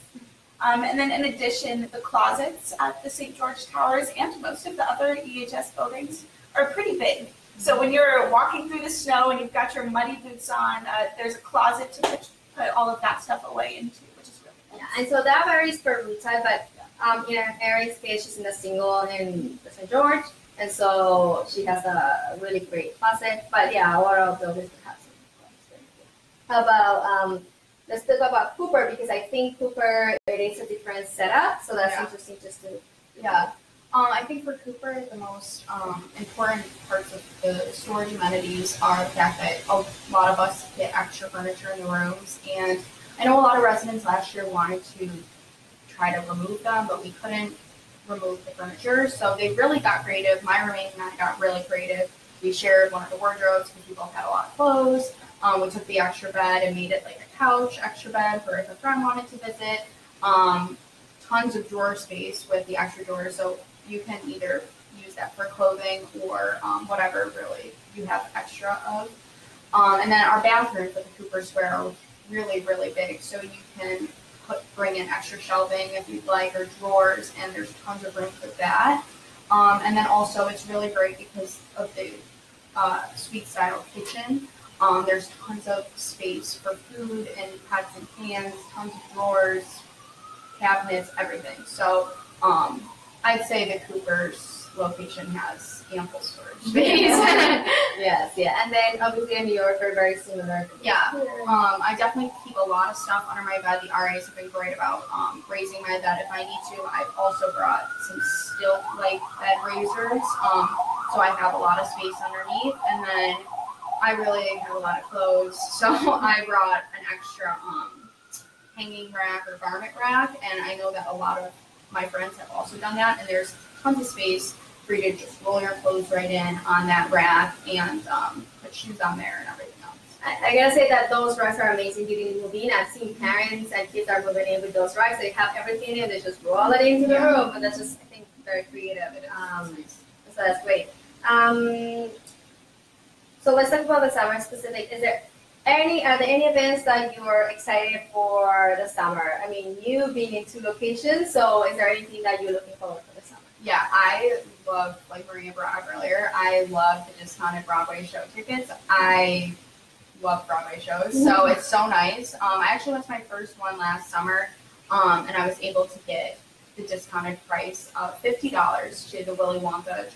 And then in addition, the closets at the St. George Towers and most of the other EHS buildings are pretty big. So when you're walking through the snow and you've got your muddy boots on, there's a closet to put all of that stuff away into, which is really nice. Yeah, and so that varies per room type, but in Erin's case, she's in a single in the St. George, and so she has a really great closet. But yeah, a lot of buildings have some closets. How about let's talk about Cooper, because I think Cooper, it is a different setup, so that's interesting just to... Yeah. I think for Cooper, the most important parts of the storage amenities are the fact that a lot of us get extra furniture in the rooms, and I know a lot of residents last year wanted to try to remove them, but we couldn't remove the furniture, so they really got creative. My roommate and I got really creative. We shared one of the wardrobes because we both had a lot of clothes. We took the extra bed and made it like a couch extra bed for if a friend wanted to visit. Tons of drawer space with the extra drawers, so you can either use use that for clothing or whatever really you have extra of. And then our bathrooms at the Cooper Square are really, really big, so you can bring in extra shelving if you'd like, or drawers, and there's tons of room for that. And then also it's really great because of the suite style kitchen. There's tons of space for food and pots and pans, tons of drawers, cabinets, everything. So I'd say the Cooper's location has ample storage space. Yes, yeah. And then obviously in New York are very similar. Yeah. I definitely keep a lot of stuff under my bed. The RAs have been great about raising my bed if I need to. I've also brought some stilt-like bed raisers, so I have a lot of space underneath. And then I really have a lot of clothes, so I brought an extra hanging rack or garment rack, and I know that a lot of my friends have also done that, and there's tons of space for you to just roll your clothes right in on that rack and put shoes on there and everything else. I gotta say that those racks are amazing. You can move in. I've seen parents and kids are moving in with those racks. They have everything in. They just roll it into the room, and that's just, I think, very creative. So that's great. So let's talk about the summer specific. Are there any events that you're excited for the summer? I mean, you being in 2 locations, so is there anything that you're looking forward for the summer? Yeah, I love, like Maria brought up earlier, I love the discounted Broadway show tickets. I love Broadway shows, so it's so nice. I actually went to my first one last summer, and I was able to get the discounted price of $50 to the Willy Wonka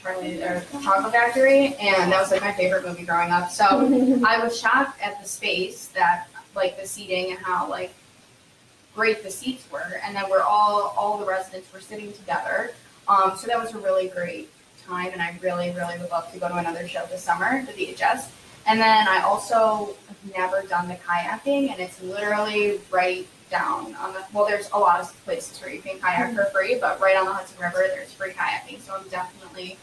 Chocolate Factory, and that was like my favorite movie growing up. So I was shocked at the space, that like the seating and how like great the seats were, and then all the residents were sitting together. So that was a really great time, and I really, really would love to go to another show this summer, the EHS. And then I also have never done the kayaking, and it's literally right down on the, well, there's a lot of places where you can kayak for free, but right on the Hudson River, there's free kayaking, so I'm definitely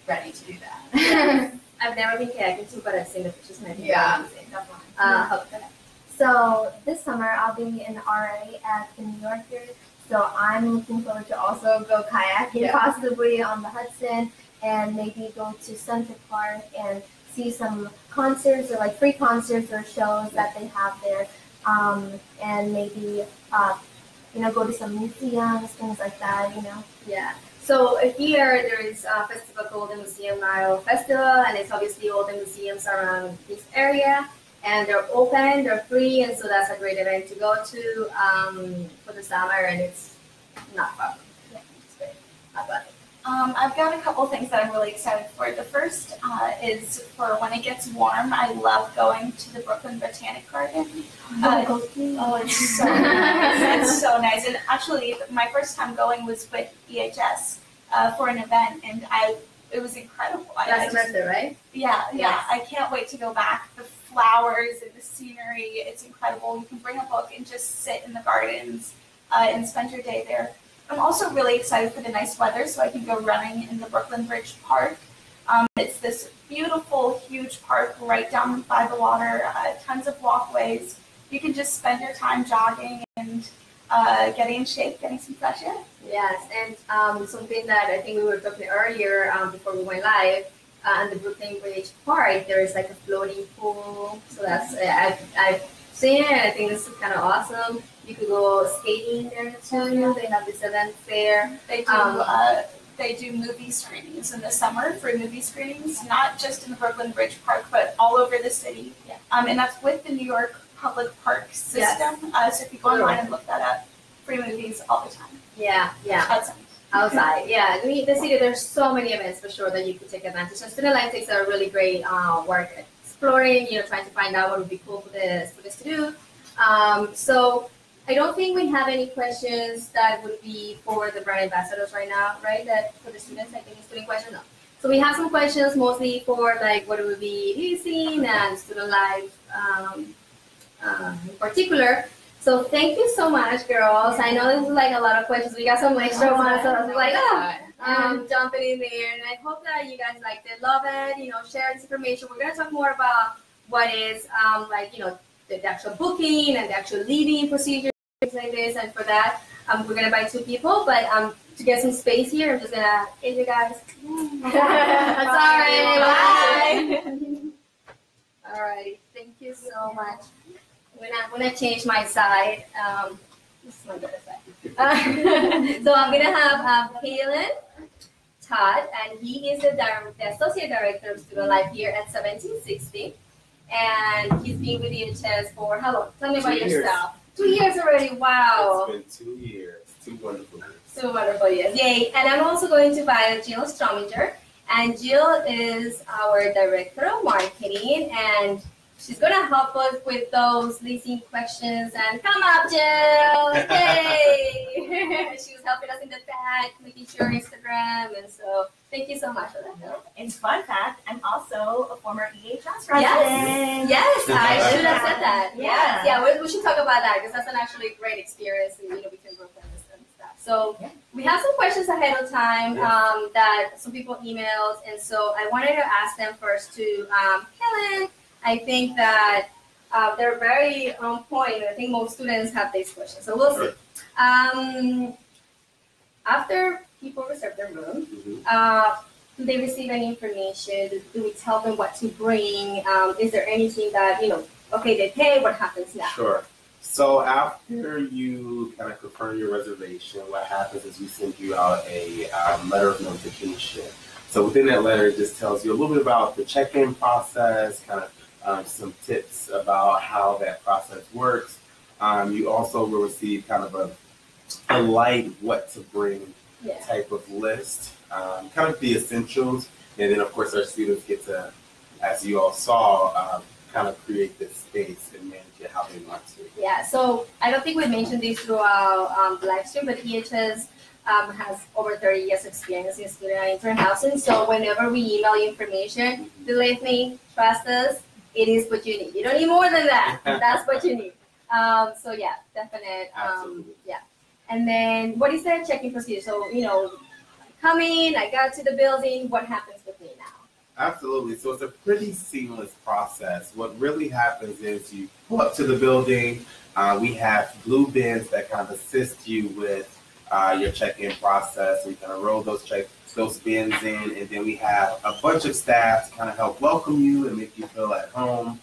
ready to do that. I've never been kayaking too, but I've seen the pictures and I think Yeah, amazing. definitely. So this summer I'll be an RA at the New Yorker. So I'm looking forward to also go kayaking, possibly on the Hudson, and maybe go to Central Park and see some concerts or like free concerts or shows that they have there, and maybe go to some museums, things like that. Yeah. So here there is a festival called the Museum Mile Festival, and it's obviously all the museums around this area, and they're open, they're free, and so that's a great event to go to for the summer, and it's not far. Yeah, it's great. How about it? I've got a couple things that I'm really excited for. The first is for when it gets warm. I love going to the Brooklyn Botanic Garden. It's so nice. It's so nice. And actually, my first time going was with EHS for an event, and it was incredible. Last semester, right? Yeah. Yes. I can't wait to go back. The flowers and the scenery, it's incredible. You can bring a book and just sit in the gardens and spend your day there. I'm also really excited for the nice weather, so I can go running in the Brooklyn Bridge Park. It's this beautiful, huge park right down by the water, tons of walkways. You can just spend your time jogging and getting in shape, getting some fresh air. Yes, and something that I think we were talking earlier before we went live, on the Brooklyn Bridge Park, there is like a floating pool. So that's, I've seen it, I think this is kind of awesome. You could go skating there too. They have this event there. They do movie screenings in the summer, free movie screenings, not just in the Brooklyn Bridge Park, but all over the city. Yeah. And that's with the New York Public Park system. So if you go online and look that up, free movies all the time. Yeah. Outside. Yeah. The city, there's so many events for sure that you could take advantage of. Student Life takes a really great work at exploring, trying to find out what would be cool for the students to do. So I don't think we have any questions that would be for the brand ambassadors right now, right? That for the students, I think student questions, no. So we have some questions mostly for like what it would be leasing and student life in particular. So thank you so much, girls. I know this is like a lot of questions. We got some extra ones, so I was like, jumping in there. And I hope that you guys liked it, love it, share this information. We're gonna talk more about what is the actual booking and the actual leaving procedure. Like this, and for that, we're gonna invite 2 people, but to get some space here, I'm just gonna hey you guys. Sorry, bye. All right, thank you so much. I'm gonna change my side. This is my better side. So I'm gonna have Kaylin Todd, and he is the Associate Director of Student Life here at 1760. And he's been with EHS for how long? Tell me about yourself. 2 years already, wow. It's been 2 years, 2 wonderful years. 2 wonderful years, yay. And I'm also going to invite Jill Strominger. And Jill is our Director of Marketing, and she's going to help us with those leasing questions. And come up, Jill! Yay! She was helping us in the back, making sure Instagram. And so thank you so much for that. And fun fact, I'm also a former EHS resident. Yes, I should have said that. Yes. Yeah, we should talk about that because that's an actually great experience, and we can work on this and stuff. So we have some questions ahead of time that some people emailed, and so I wanted to ask them first to Helen. I think that they're very on point. I think most students have these questions, so we'll see. After people reserve their room, do they receive any information? Do we tell them what to bring? Is there anything that, okay, they pay, what happens now? Sure. So after you kind of confirm your reservation, what happens is we send you out a letter of notification. So within that letter, it just tells you a little bit about the check-in process, kind of some tips about how that process works. You also will receive kind of a light what to bring type of list, kind of the essentials. And then, of course, our students get to, as you all saw, kind of create this space and manage it how they want to. Yeah, so I don't think we mentioned this throughout the live stream, but EHS has over 30 years experience in student and intern housing. So whenever we email you information, believe me, trust us, it is what you need. You don't need more than that. That's what you need. So yeah, definite. Yeah. And then what is the check-in procedure? So, come in, I got to the building, what happens with me now? Absolutely. So it's a pretty seamless process. What really happens is you pull up to the building. We have blue bins that kind of assist you with your check-in process. We kind of roll those bins in, and then we have a bunch of staff to kind of help welcome you and make you feel at home.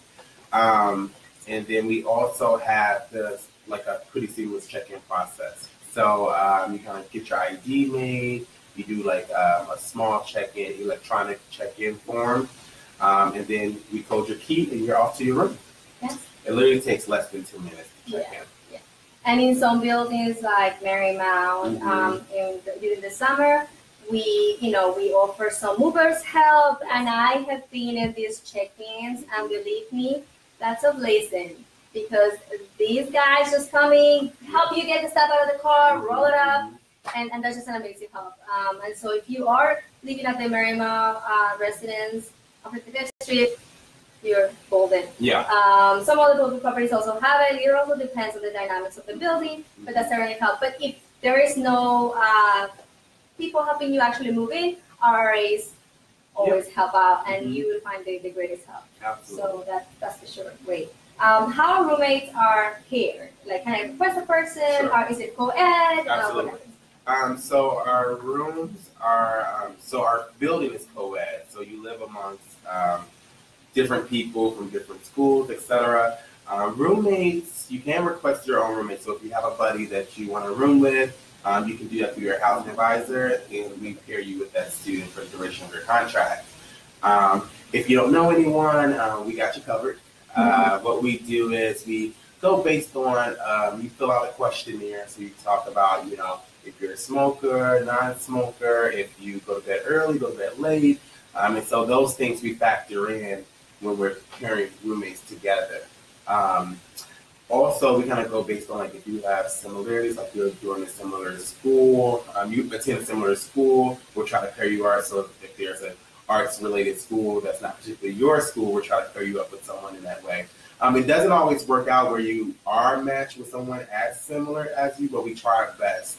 And then we also have a pretty seamless check-in process. So you kind of get your ID made. You do a small check-in, electronic check-in form, and then we code your key and you're off to your room. Yes. It literally takes less than 2 minutes to check in. Yeah. And in some buildings like Marymount, during the summer, we offer some movers help, and I have been at these check-ins, and believe me, that's a blessing because these guys just come in, help you get the stuff out of the car, roll it up. And that's just an amazing help. And so if you are living at the Marymount residence of 55th Street, you're golden. Yeah. Some other building properties also have it. It also depends on the dynamics of the building, but that's certainly help. But if there is no people helping you actually move in, RAs always help out, and you will find the greatest help. Absolutely. So that's for sure. Great. How roommates are here? Can I request a person, or is it co-ed? Absolutely. So our rooms are, our building is co-ed. So you live amongst different people from different schools, etc. Roommates, you can request your own roommate. So if you have a buddy that you want to room with, you can do that through your housing advisor, and we pair you with that student for the duration of your contract. If you don't know anyone, we got you covered. What we do is we go based on, you fill out a questionnaire. So you talk about, if you're a smoker, non-smoker, if you go to bed early, go to bed late. And so those things we factor in when we're pairing roommates together. Also, we kind of go based on if you have similarities, like you're doing a similar school, you attend a similar school, we'll try to pair you up. So if there's an arts-related school that's not particularly your school, we'll try to pair you up with someone in that way. It doesn't always work out where you are matched with someone as similar as you, but we try our best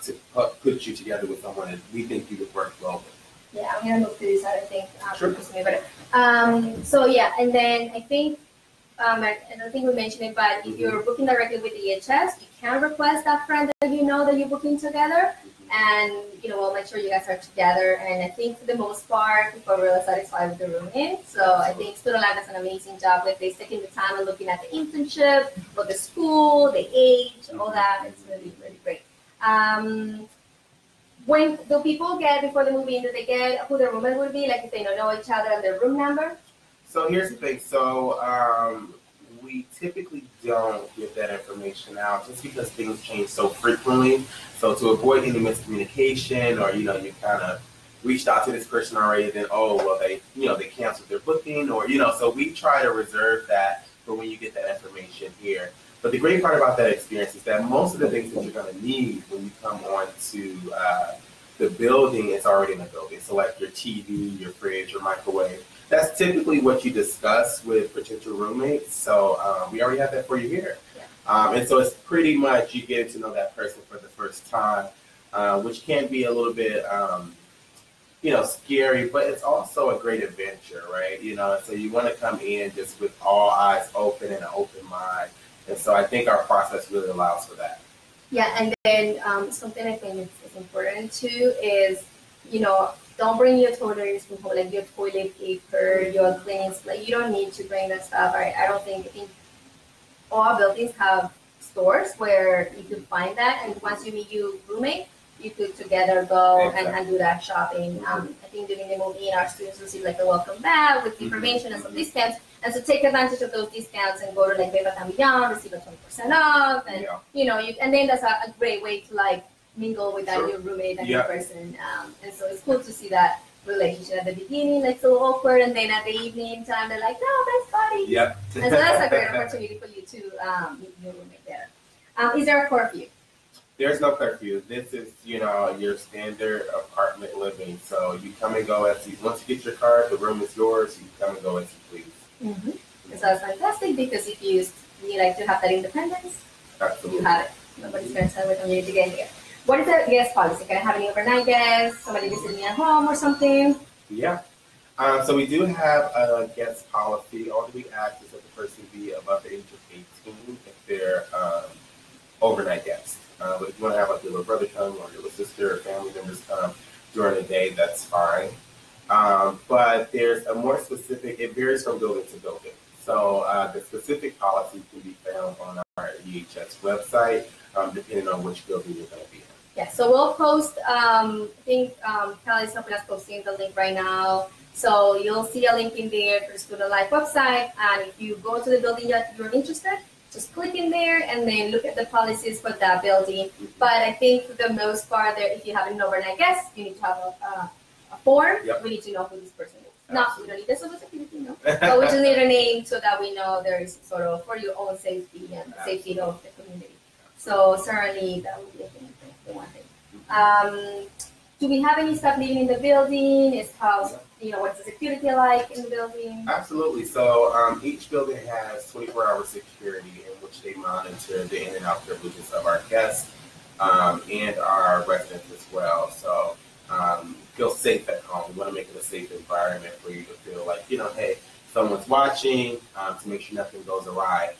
to put you together with someone that we think you would work well with. Yeah, I'm gonna move to this side, I think. Sure. But, so yeah, and then I think I don't think we mentioned it, but if you're booking directly with EHS, you can request that friend that you know that you're booking together, and we'll make sure you guys are together. And I think for the most part, people are really satisfied with the roommate. So I think Student Life does an amazing job with this, taking the time and looking at the internship, but the school, the age, all that. It's really, really great. When do people get, before they move in, do they get who their roommate would be, like if they don't know each other and their room number? So here's the thing. So we typically don't give that information out just because things change so frequently. So to avoid any miscommunication, or you kind of reached out to this person already, then they canceled their booking, or so we try to reserve that for when you get that information here. But the great part about that experience is that most of the things that you're going to need when you come on to the building is already in the building. So like your TV, your fridge, your microwave. That's typically what you discuss with potential roommates. So we already have that for you here. Yeah. And so it's pretty much you getting to know that person for the first time, which can be a little bit, scary, but it's also a great adventure, right? So you want to come in just with all eyes open and an open mind. And so I think our process really allows for that. Yeah, and then something I think is important too is, don't bring your toiletries from home, like your toilet paper, your cleaning, like you don't need to bring that stuff. I think all buildings have stores where you can find that, and once you meet your roommate, you could together go and do that shopping. I think during the move-in, our students receive like a welcome bag with information and some discounts. And so take advantage of those discounts and go to like Bed Bath & Beyond, receive a 20% off, and and then that's a great way to like mingle with that new roommate and new person. And so it's cool to see that relationship at the beginning, like so awkward, and then at the evening time they're like, no, best buddy. Yep. And so that's a great opportunity for you to meet your roommate there. Is there a curfew? There's no curfew. This is, your standard apartment living. So you come and go as you, once you get your card, the room is yours. You come and go as you please. Mm-hmm. So that's fantastic, because if you like to have that independence, absolutely, you have it. Nobody's going to tell you when you need to get here. What is the guest policy? Can I have any overnight guests? Somebody visiting me at home or something? Yeah. So we do have a guest policy. All that we ask is that the person be above the age of 18 if they're overnight guests. But if you want to have like your little brother come or your little sister or family members come during the day, that's fine. But there's a more specific, it varies from building to building. So the specific policy can be found on our EHS website, depending on which building you're going to be in. Yeah, so we'll post, I think Kelly's helping us posting the link right now. So you'll see a link in there for the Student Life website. And if you go to the building that you're interested, just click in there and then look at the policies for that building. But I think for the most part, there, if you have an overnight guest, you need to have a form. Yep. We need to know who this person is. No, we don't need the social security, no. But we just need a name so that we know there is sort of for your own safety and safety of the community. So certainly that would be the one thing. Do we have any staff living in the building? Is how, what's the security like in the building? Absolutely. So each building has 24-hour security in which they monitor the in and out privileges of our guests and our residents as well. So feel safe at home. We want to make it a safe environment for you to feel like, hey, someone's watching, to make sure nothing goes awry.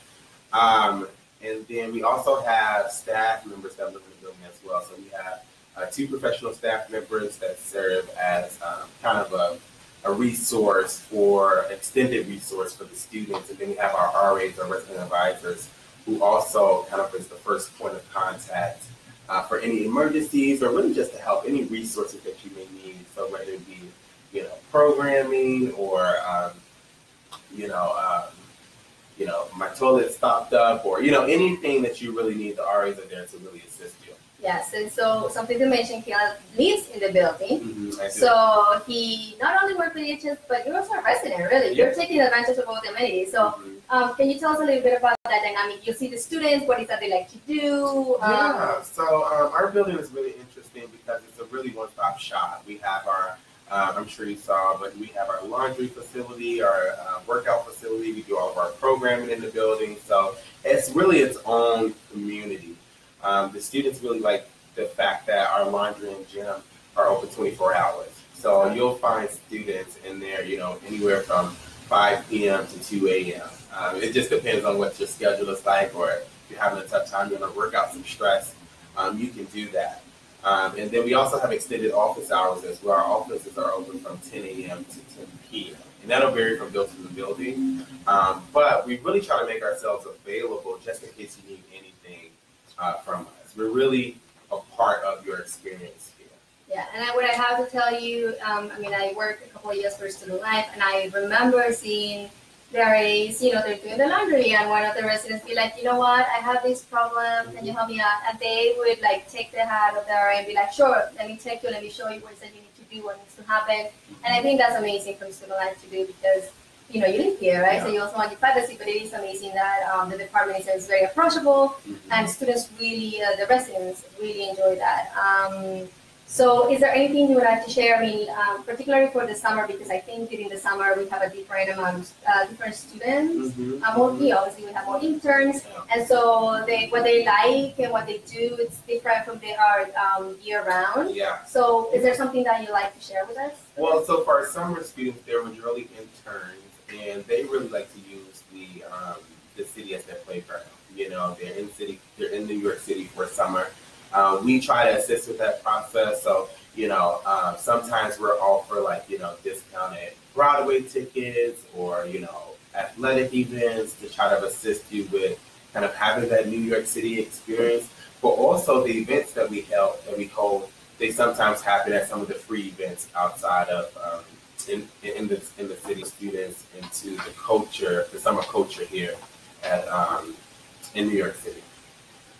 And then we also have staff members that live in the building as well. So we have 2 professional staff members that serve as kind of a resource for, extended resource for the students. And then we have our RAs, our resident advisors, who also kind of is the first point of contact for any emergencies or really just to help any resources that you may need. So whether it be, programming or, my toilet stopped up or, anything that you really need, the RAs are there to really assist you. Yes, and so something to mention, he lives in the building. Mm-hmm, so he not only works with EHS, but you're also a resident, really. Yep. You're taking advantage of all the amenities. So can you tell us a little bit about that dynamic? You see the students, what is that they like to do? So our building is really interesting because it's a really one-stop shop. We have our, I'm sure you saw, but we have our laundry facility, our workout facility. We do all of our programming in the building. So it's really its own community. The students really like the fact that our laundry and gym are open 24 hours. So you'll find students in there, anywhere from 5 p.m. to 2 a.m. It just depends on what your schedule is like, or if you're having a tough time, you want to work out some stress, you can do that. And then we also have extended office hours as well. Our offices are open from 10 a.m. to 10 p.m. And that'll vary from building to building. But we really try to make ourselves available just in case you need anything from us. We're really a part of your experience here. Yeah, and what I have to tell you, I worked a couple of years for Student Life, and I remember seeing there is, they're doing the laundry, and one of the residents be like, you know what, I have this problem, can you help me out? And they would like take the hat of there and be like, sure, let me take you, let me show you what it said you need to do, what needs to happen. And I think that's amazing for Student Life to do because, you live here, right? Yeah. So you also want your privacy, but it is amazing that the department is very approachable, and students really, the residents really enjoy that. So is there anything you would like to share? Particularly for the summer, because I think during the summer we have a different amount of different students. Obviously we have more interns, and so what they like and what they do, it's different from they are year round. Yeah. So is there something that you'd like to share with us? Well, so for our summer students, they're majorly interns, and they really like to use the city as their playground. They're in New York City for summer. We try to assist with that process. So, sometimes we're offer discounted Broadway tickets or, athletic events to try to assist you with kind of having that New York City experience. But also the events that we hold, they sometimes happen at some of the free events outside of in the city. Students into the summer culture here in New York City.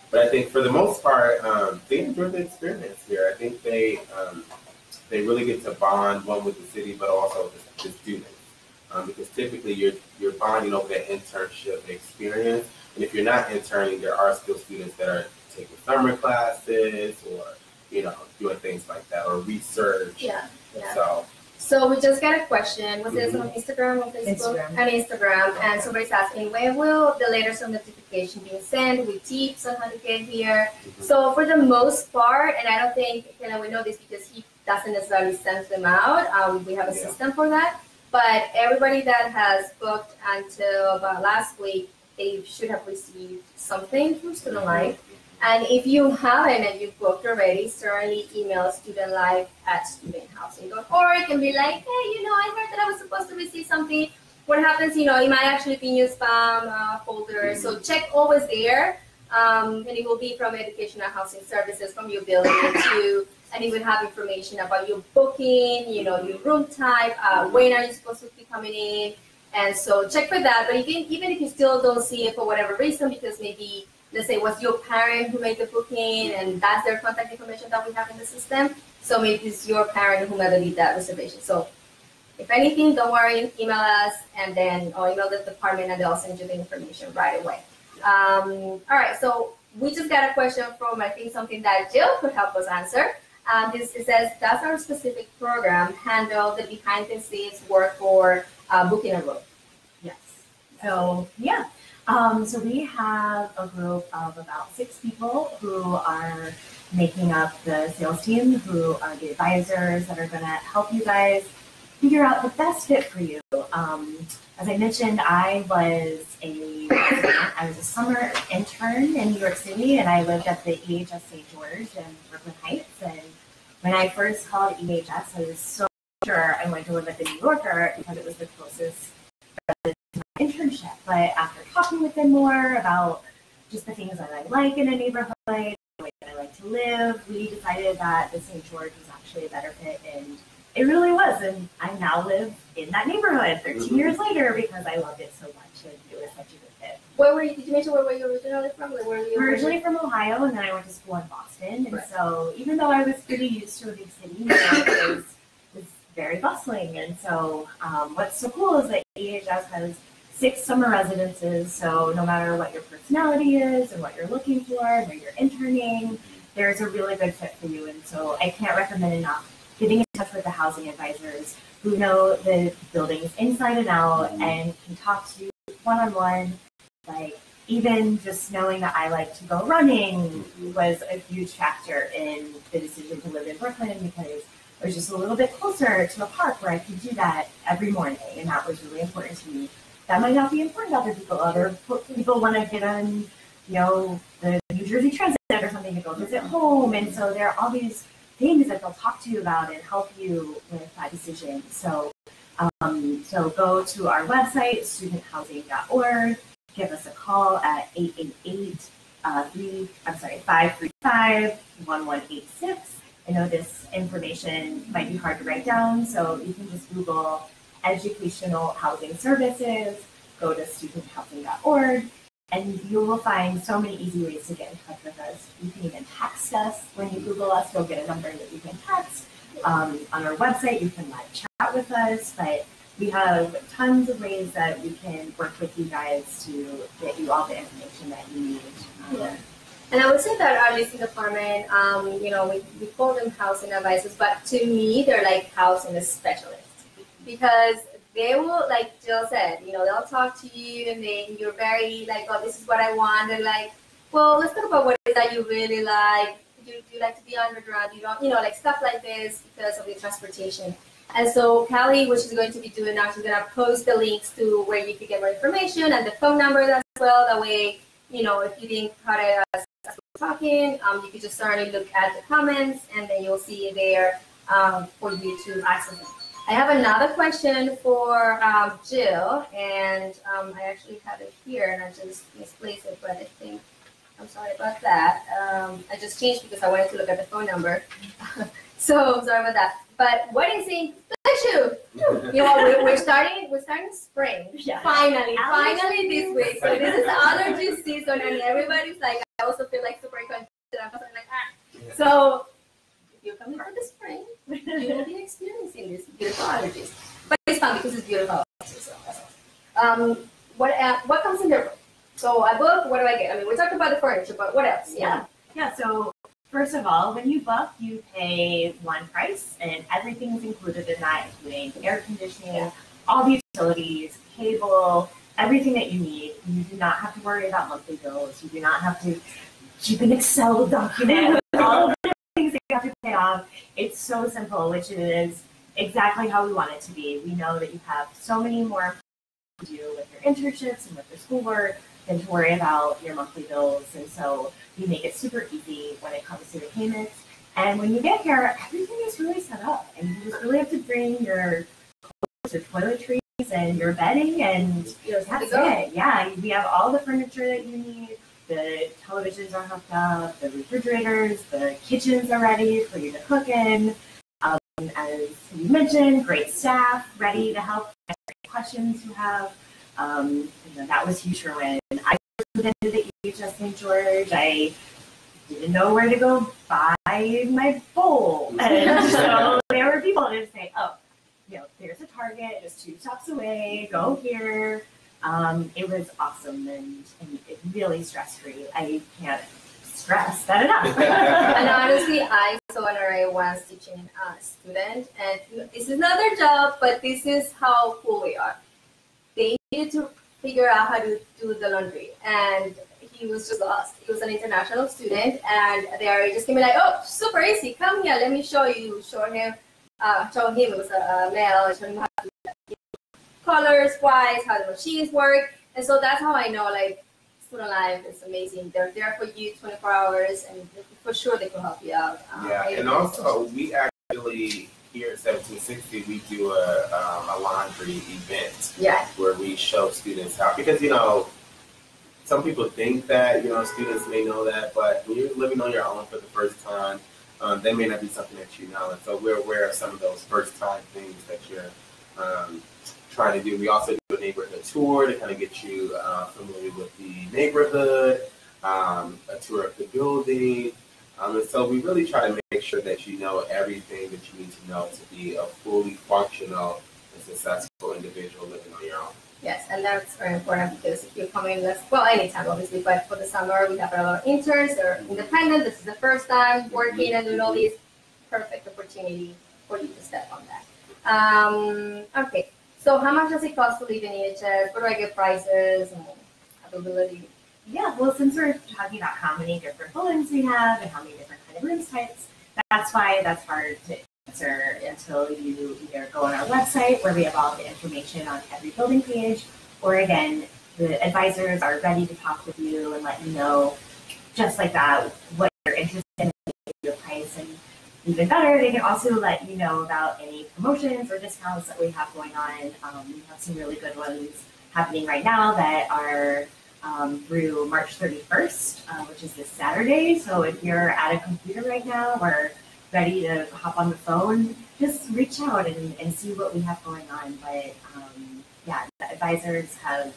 But I think for the most part, they enjoy the experience here. I think they really get to bond, one with the city, but also with the students. Because typically you're bonding over that internship experience. And if you're not interning, there are still students that are taking summer classes or, doing things like that or research. Yeah. So we just got a question. Was this on Instagram or Facebook? Instagram. On Instagram. And somebody's asking, when will the letters of notification be sent with tips on how to get here? So for the most part, and I don't think we know this because he doesn't necessarily send them out. We have a system for that. But everybody that has booked until about last week, they should have received something from Student Life. And if you haven't and you've booked already, certainly email studentlife@studenthousing.org and be like, hey, I heard that I was supposed to receive something. What happens, it might actually be in your spam folder. So check always there. And it will be from Educational Housing Services from your building too. And it will have information about your booking, your room type, when are you supposed to be coming in. And so check for that. But even if you still don't see it for whatever reason, because maybe let's say it was your parent who made the booking and that's their contact information that we have in the system. So maybe it's your parent who did that reservation. So if anything, don't worry, email us or email the department and they'll send you the information right away. All right, so we just got a question from, I think, something that Jill could help us answer. It says, does our specific program handle the behind the scenes work for booking a room? Yes. So, yeah. So we have a group of about 6 people who are making up the sales team, who are the advisors that are going to help you guys figure out the best fit for you. As I mentioned, I was a summer intern in New York City, and I lived at the EHS St. George in Brooklyn Heights. And when I first called EHS, I was so sure I wanted to live at the New Yorker because it was the closest internship. But after talking with them more about just the things that I like in a neighborhood, the way that I like to live, we decided that the St. George was actually a better fit, and it really was. And I now live in that neighborhood 13 years later because I loved it so much, and it was such a good fit. Where were you? Did you mention where were you originally from? Where were you? Originally from Ohio, and then I went to school in Boston. And so even though I was pretty used to a big city, it was very bustling. And so what's so cool is that EHS has 6 summer residences, so no matter what your personality is and what you're looking for and where you're interning, there's a really good fit for you. And so I can't recommend enough getting in touch with the housing advisors who know the buildings inside and out and can talk to you one-on-one. Like, even just knowing that I like to go running was a huge factor in the decision to live in Brooklyn, because or just a little bit closer to a park where I could do that every morning, and that was really important to me. That might not be important to other people. Other people want to get on, the New Jersey Transit or something to go visit home, and so there are all these things that they'll talk to you about and help you with that decision. So go to our website, studenthousing.org. Give us a call at 535-1186. I know this information might be hard to write down, so you can just Google educational housing services, go to studenthousing.org, and you will find so many easy ways to get in touch with us. You can even text us. When you Google us, you'll get a number that you can text. On our website, you can live chat with us, but we have tons of ways that we can work with you guys to get you all the information that you need. And I would say that our leasing department, we call them housing advisors, but to me, they're like housing specialists, because they will, like Jill said, they'll talk to you, and then you're very like, oh, this is what I want. And like, well, let's talk about what it is that you really like. Do you like to be underground? You don't, like stuff like this because of the transportation. And so Callie, what she's going to be doing now, she's going to post the links to where you can get more information and the phone numbers as well. That way, if you didn't cut it as we're talking, you can just certainly look at the comments, and then you'll see it there for you to access them. I have another question for Jill, and I actually have it here, and I just misplaced it, but I think, I'm sorry about that. I just changed because I wanted to look at the phone number. So I'm sorry about that. But what is in issue? We're starting spring. Yeah. Finally this week. So this is allergy season, and everybody's like, I also feel like super congested. I'm like, Yeah. So if you're coming for the spring, you will be experiencing these beautiful allergies. But it's fun because it's beautiful. So what comes in there? So I book. What do I get? I mean, we talked about the furniture, but what else? Yeah. So first of all, when you book, you pay one price, and everything's included in that, including air conditioning, all the utilities, cable, everything that you need. You do not have to worry about monthly bills. You do not have to keep an Excel document with all of the things that you have to pay off. It's so simple, which is exactly how we want it to be. We know that you have so many more to do with your internships and with your schoolwork than to worry about your monthly bills. And so we make it super easy when it comes to the payments. And when you get here, everything is really set up. And you just really have to bring your clothes, your toiletries, and your bedding, and that's it. Yeah, we have all the furniture that you need. The televisions are hooked up, the refrigerators, the kitchens are ready for you to cook in. As you mentioned, great staff ready to help answer any questions you have. That was huge for when I first moved into the EHS St. George. I didn't know where to go buy my bowl. And so there were people that would say, oh, there's a Target just 2 stops away, go here. It was awesome and it really stress-free. I can't stress that enough. And honestly, I saw when I was teaching a student, and this is not their job, but this is how cool we are. They needed to figure out how to do the laundry, and he was just lost. He was an international student, and they just came in like, oh, super easy, come here, let me show you. Show him it was a male, showed him how to do colors-wise, how the machines work, and so that's how I know, like, Student Life is amazing. They're there for you 24 hours, and for sure they can help you out. And also we actually here at 1760 we do a laundry event. Yeah. Where we show students how, because some people think that students may know that, but when you're living on your own for the first time, they may not be something that you know. And so we're aware of some of those first time things that you're trying to do. We also do a neighborhood tour to kind of get you familiar with the neighborhood, a tour of the building. And so we really try to make sure that you know everything that you need to know to be a fully functional and successful individual living on your own. Yes, and that's very important because if you're coming, anytime obviously, but for the summer we have a lot of interns. They're independent. This is the first time working and doing all these. Perfect opportunity for you to step on that. Okay. So how much does it cost to live in EHS? Where do I get prices and availability? Yeah, well, since we're talking about how many different buildings we have and how many different kind of room types, that's why that's hard to answer until you either go on our website where we have all the information on every building page, or again, the advisors are ready to talk with you and let you know just like that what you're interested in, your price, and even better, they can also let you know about any promotions or discounts that we have going on. We have some really good ones happening right now that are through March 31st, which is this Saturday. So if you're at a computer right now or ready to hop on the phone, just reach out and see what we have going on. But yeah, the advisors have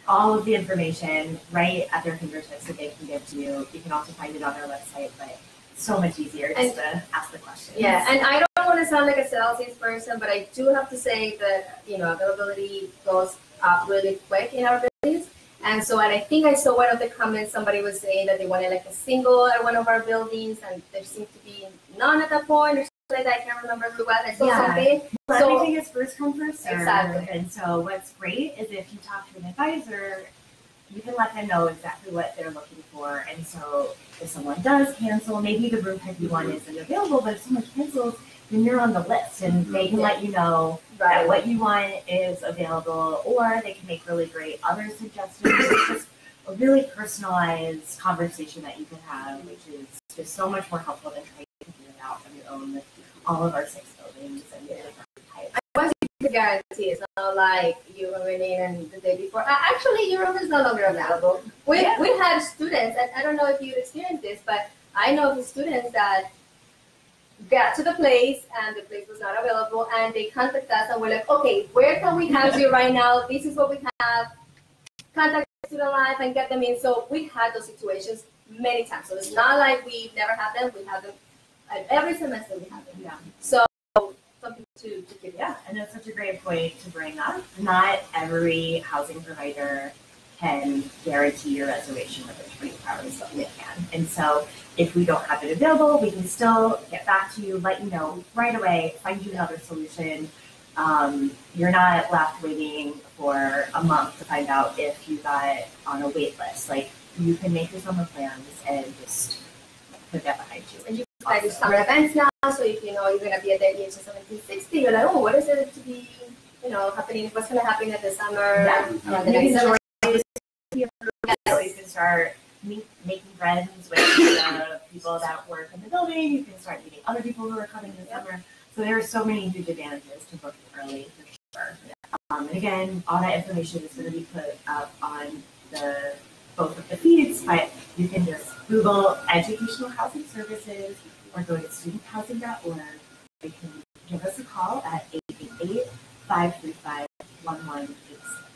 all of the information right at their fingertips that they can give to you. You can also find it on our website, but it's so much easier just to ask the questions. Yeah, and I don't want to sound like a sales person, but I do have to say that, availability goes up really quick in our buildings. And so, and I think I saw one of the comments, somebody was saying that they wanted like a single at one of our buildings, and there seemed to be none at that point or something like that. I can't remember who it was. I saw something. Well, so everything is first come, first serve. Exactly. And so what's great is if you talk to an advisor, you can let them know exactly what they're looking for. And so if someone does cancel, maybe the room type you want isn't available, but if someone cancels, then you're on the list and they can let you know that what you want is available, or they can make really great other suggestions. It's just a really personalized conversation that you can have, which is just so much more helpful than trying to figure it out on your own with all of our 6 buildings and different types. Once you guarantee, it's not like you went in and the day before. Actually, your room is no longer available. We had students, and I don't know if you experienced this, but I know the students that got to the place and the place was not available, and they contacted us and we're like, okay, where can we house you right now? This is what we have. Contact Student Life and get them in. So we had those situations many times. So it's not like we never had them. We have them every semester. We have them. Yeah. So something to keep. Yeah, and that's such a great point to bring up. Not every housing provider can guarantee your reservation within 24 hours, but we can. And so if we don't have it available, we can still get back to you, let you know right away, find you another solution. You're not left waiting for a month to find out if you got on a wait list. Like, you can make your summer plans and just put that behind you. And you can do summer events now, so if you know you're going to be at the EHS 1760, you're like, oh, what is it to be, happening? What's going to happen at the summer? Yeah. The next summer. So you can start making friends with the people that work in the building. You can start meeting other people who are coming this summer. So there are so many huge advantages to booking early, for sure. And again, all that information is going to be put up on both of the feeds, but you can just Google educational housing services or go to studenthousing.org. You can give us a call at 888-535-1186.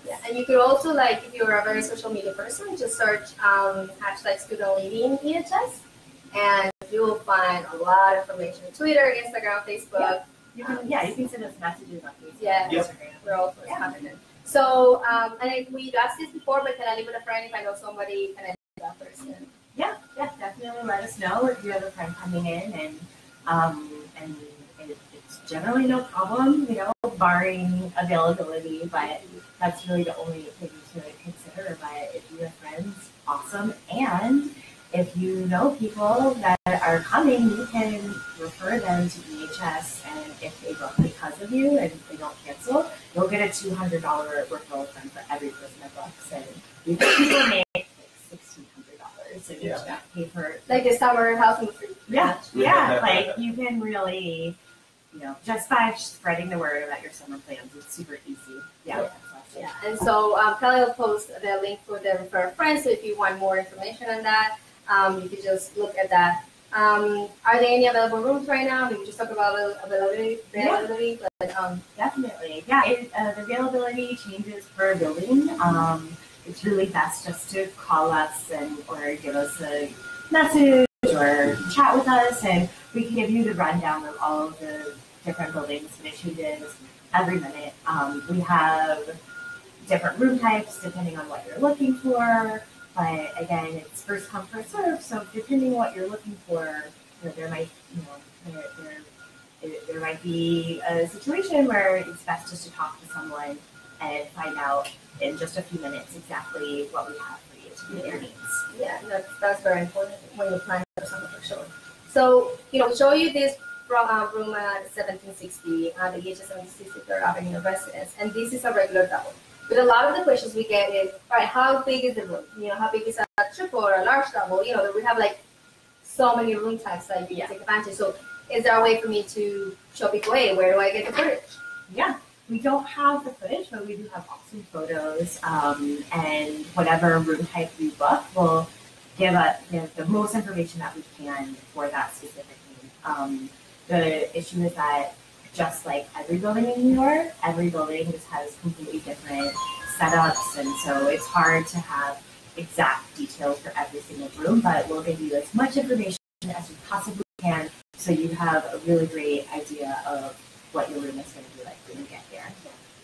Yeah, and you could also, like, if you're a very social media person, just search hashtag student living EHS, and you will find a lot of information. Twitter, Instagram, Facebook. You can send us messages on Facebook. Yeah, Instagram. we're also confident. So, and we asked this before, but can I live with a friend if I know somebody? Can I live with that person? Yeah, definitely let us know if you have a friend coming in, and it's generally no problem, barring availability, but that's really the only thing to consider. But if you have friends, awesome. And if you know people that are coming, you can refer them to EHS, and if they book because of you and they don't cancel, you'll get a $200 referral fund for every person that books. And you can people make like $1,600, so you just pay for like the summer housing free. Yeah, like you can really, just by spreading the word about your summer plans, it's super easy. Yeah. And so Kelly will post the link for the refer friends. So if you want more information on that, you can just look at that. Are there any available rooms right now? We just talked about availability, but definitely. Yeah, the availability changes per building. It's really best just to call us or give us a message or chat with us, and we can give you the rundown of all of the different buildings and it changes every minute. We have different room types depending on what you're looking for. But again, it's first come, first serve. So depending on what you're looking for, there might be a situation where it's best just to talk to someone and find out in just a few minutes exactly what we have for you to meet your needs. Yeah, that's very important when you're planning for something for sure. So, we show you this room 1760, the EHS 1760 Third Avenue residence, and this is a regular double. But a lot of the questions we get is, all right, how big is the room? You know, how big is a triple or a large double? You know, we have like so many room types that you can take advantage. So is there a way for me to show people, hey, where do I get the footage? Yeah, we don't have the footage, but we do have awesome photos, and whatever room type you book will give the most information that we can for that specific room. The issue is that just like every building in New York, every building just has completely different setups, and so it's hard to have exact details for every single room, but we'll give you as much information as we possibly can so you have a really great idea of what your room is going to be like when you get here.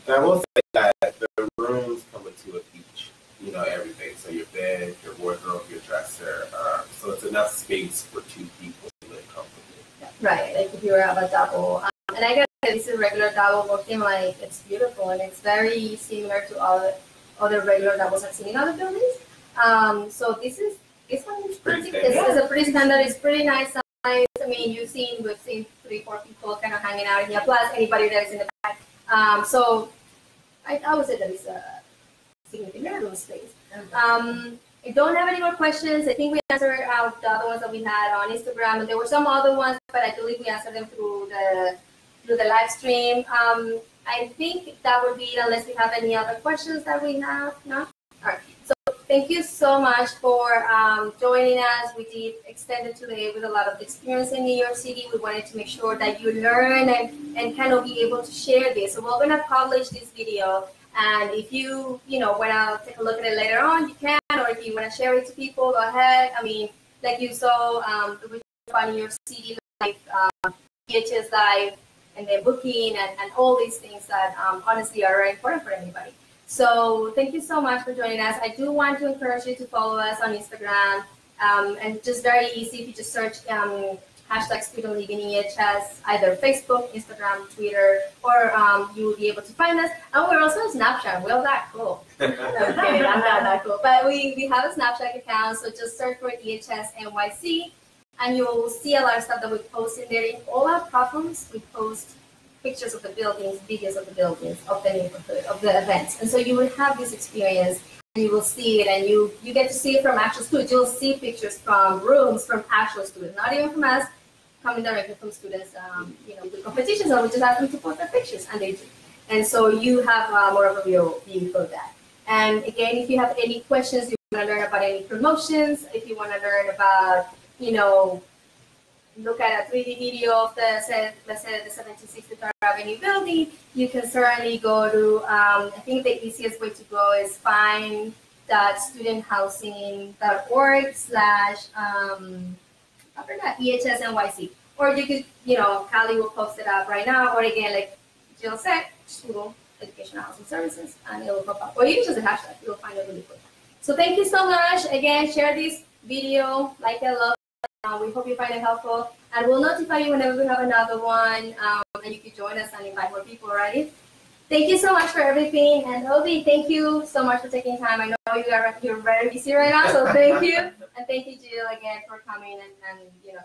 And I will say that the rooms come with two of each, you know, everything. So your bed, your wardrobe, your dresser. So it's enough space for two people to live comfortably. Right, like if you have a double. And I guess this is a regular double looking like it's beautiful, and it's very similar to all other regular doubles I've seen in other buildings. So this one is pretty it's a pretty standard, it's pretty nice size. I mean, we've seen 3-4 people kind of hanging out in here, plus anybody that is in the back. So I would say that it's a significant room space. I don't have any more questions. I think we answered the other ones that we had on Instagram, and there were some other ones, but I believe we answered them through the live stream. I think that would be it, unless we have any other questions that we have. No? All right. So thank you so much for joining us. We did extend it today with a lot of experience in New York City. We wanted to make sure that you learn and kind of be able to share this. So we're going to publish this video. And if you want to take a look at it later on, you can. Or if you want to share it to people, go ahead. I mean, like you saw, the New York City Life, EHS Life, and then booking and all these things that honestly are very important for anybody. So thank you so much for joining us. I do want to encourage you to follow us on Instagram, and just very easy if you just search hashtag Student Living EHS, either Facebook, Instagram, Twitter, or you will be able to find us. And we're also on Snapchat. We're that cool. Okay, I'm not that cool. But we have a Snapchat account, so just search for EHS NYC, and you'll see a lot of stuff that we post in there. In all our platforms, we post pictures of the buildings, videos of the buildings, of the neighborhood, of the events. And so you will have this experience, and you will see it, and you get to see it from actual students. You'll see pictures from rooms from actual students, not even from us, coming directly from students, the competitions, and we just ask them to post their pictures, and they do. And so you have more of a real view for that. And again, if you have any questions, you want to learn about any promotions, if you want to learn about, look at a 3D video of the 1760 Third Avenue building, you can certainly go to, I think the easiest way to go is find.studenthousing.org/EHS NYC. Or you could, Callie will post it up right now, or again, like Jill said, School Educational Housing Services, and it will pop up. Or you can just a hashtag, you'll find it really quick. So thank you so much. Again, share this video, like it, love. We hope you find it helpful, and we'll notify you whenever we have another one, and you can join us and invite more people, right? Thank you so much for everything, and Obi, thank you so much for taking time. I know you're very busy right now, so thank you, and thank you, Jill, again for coming and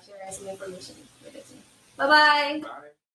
sharing some information with the team. Bye-bye.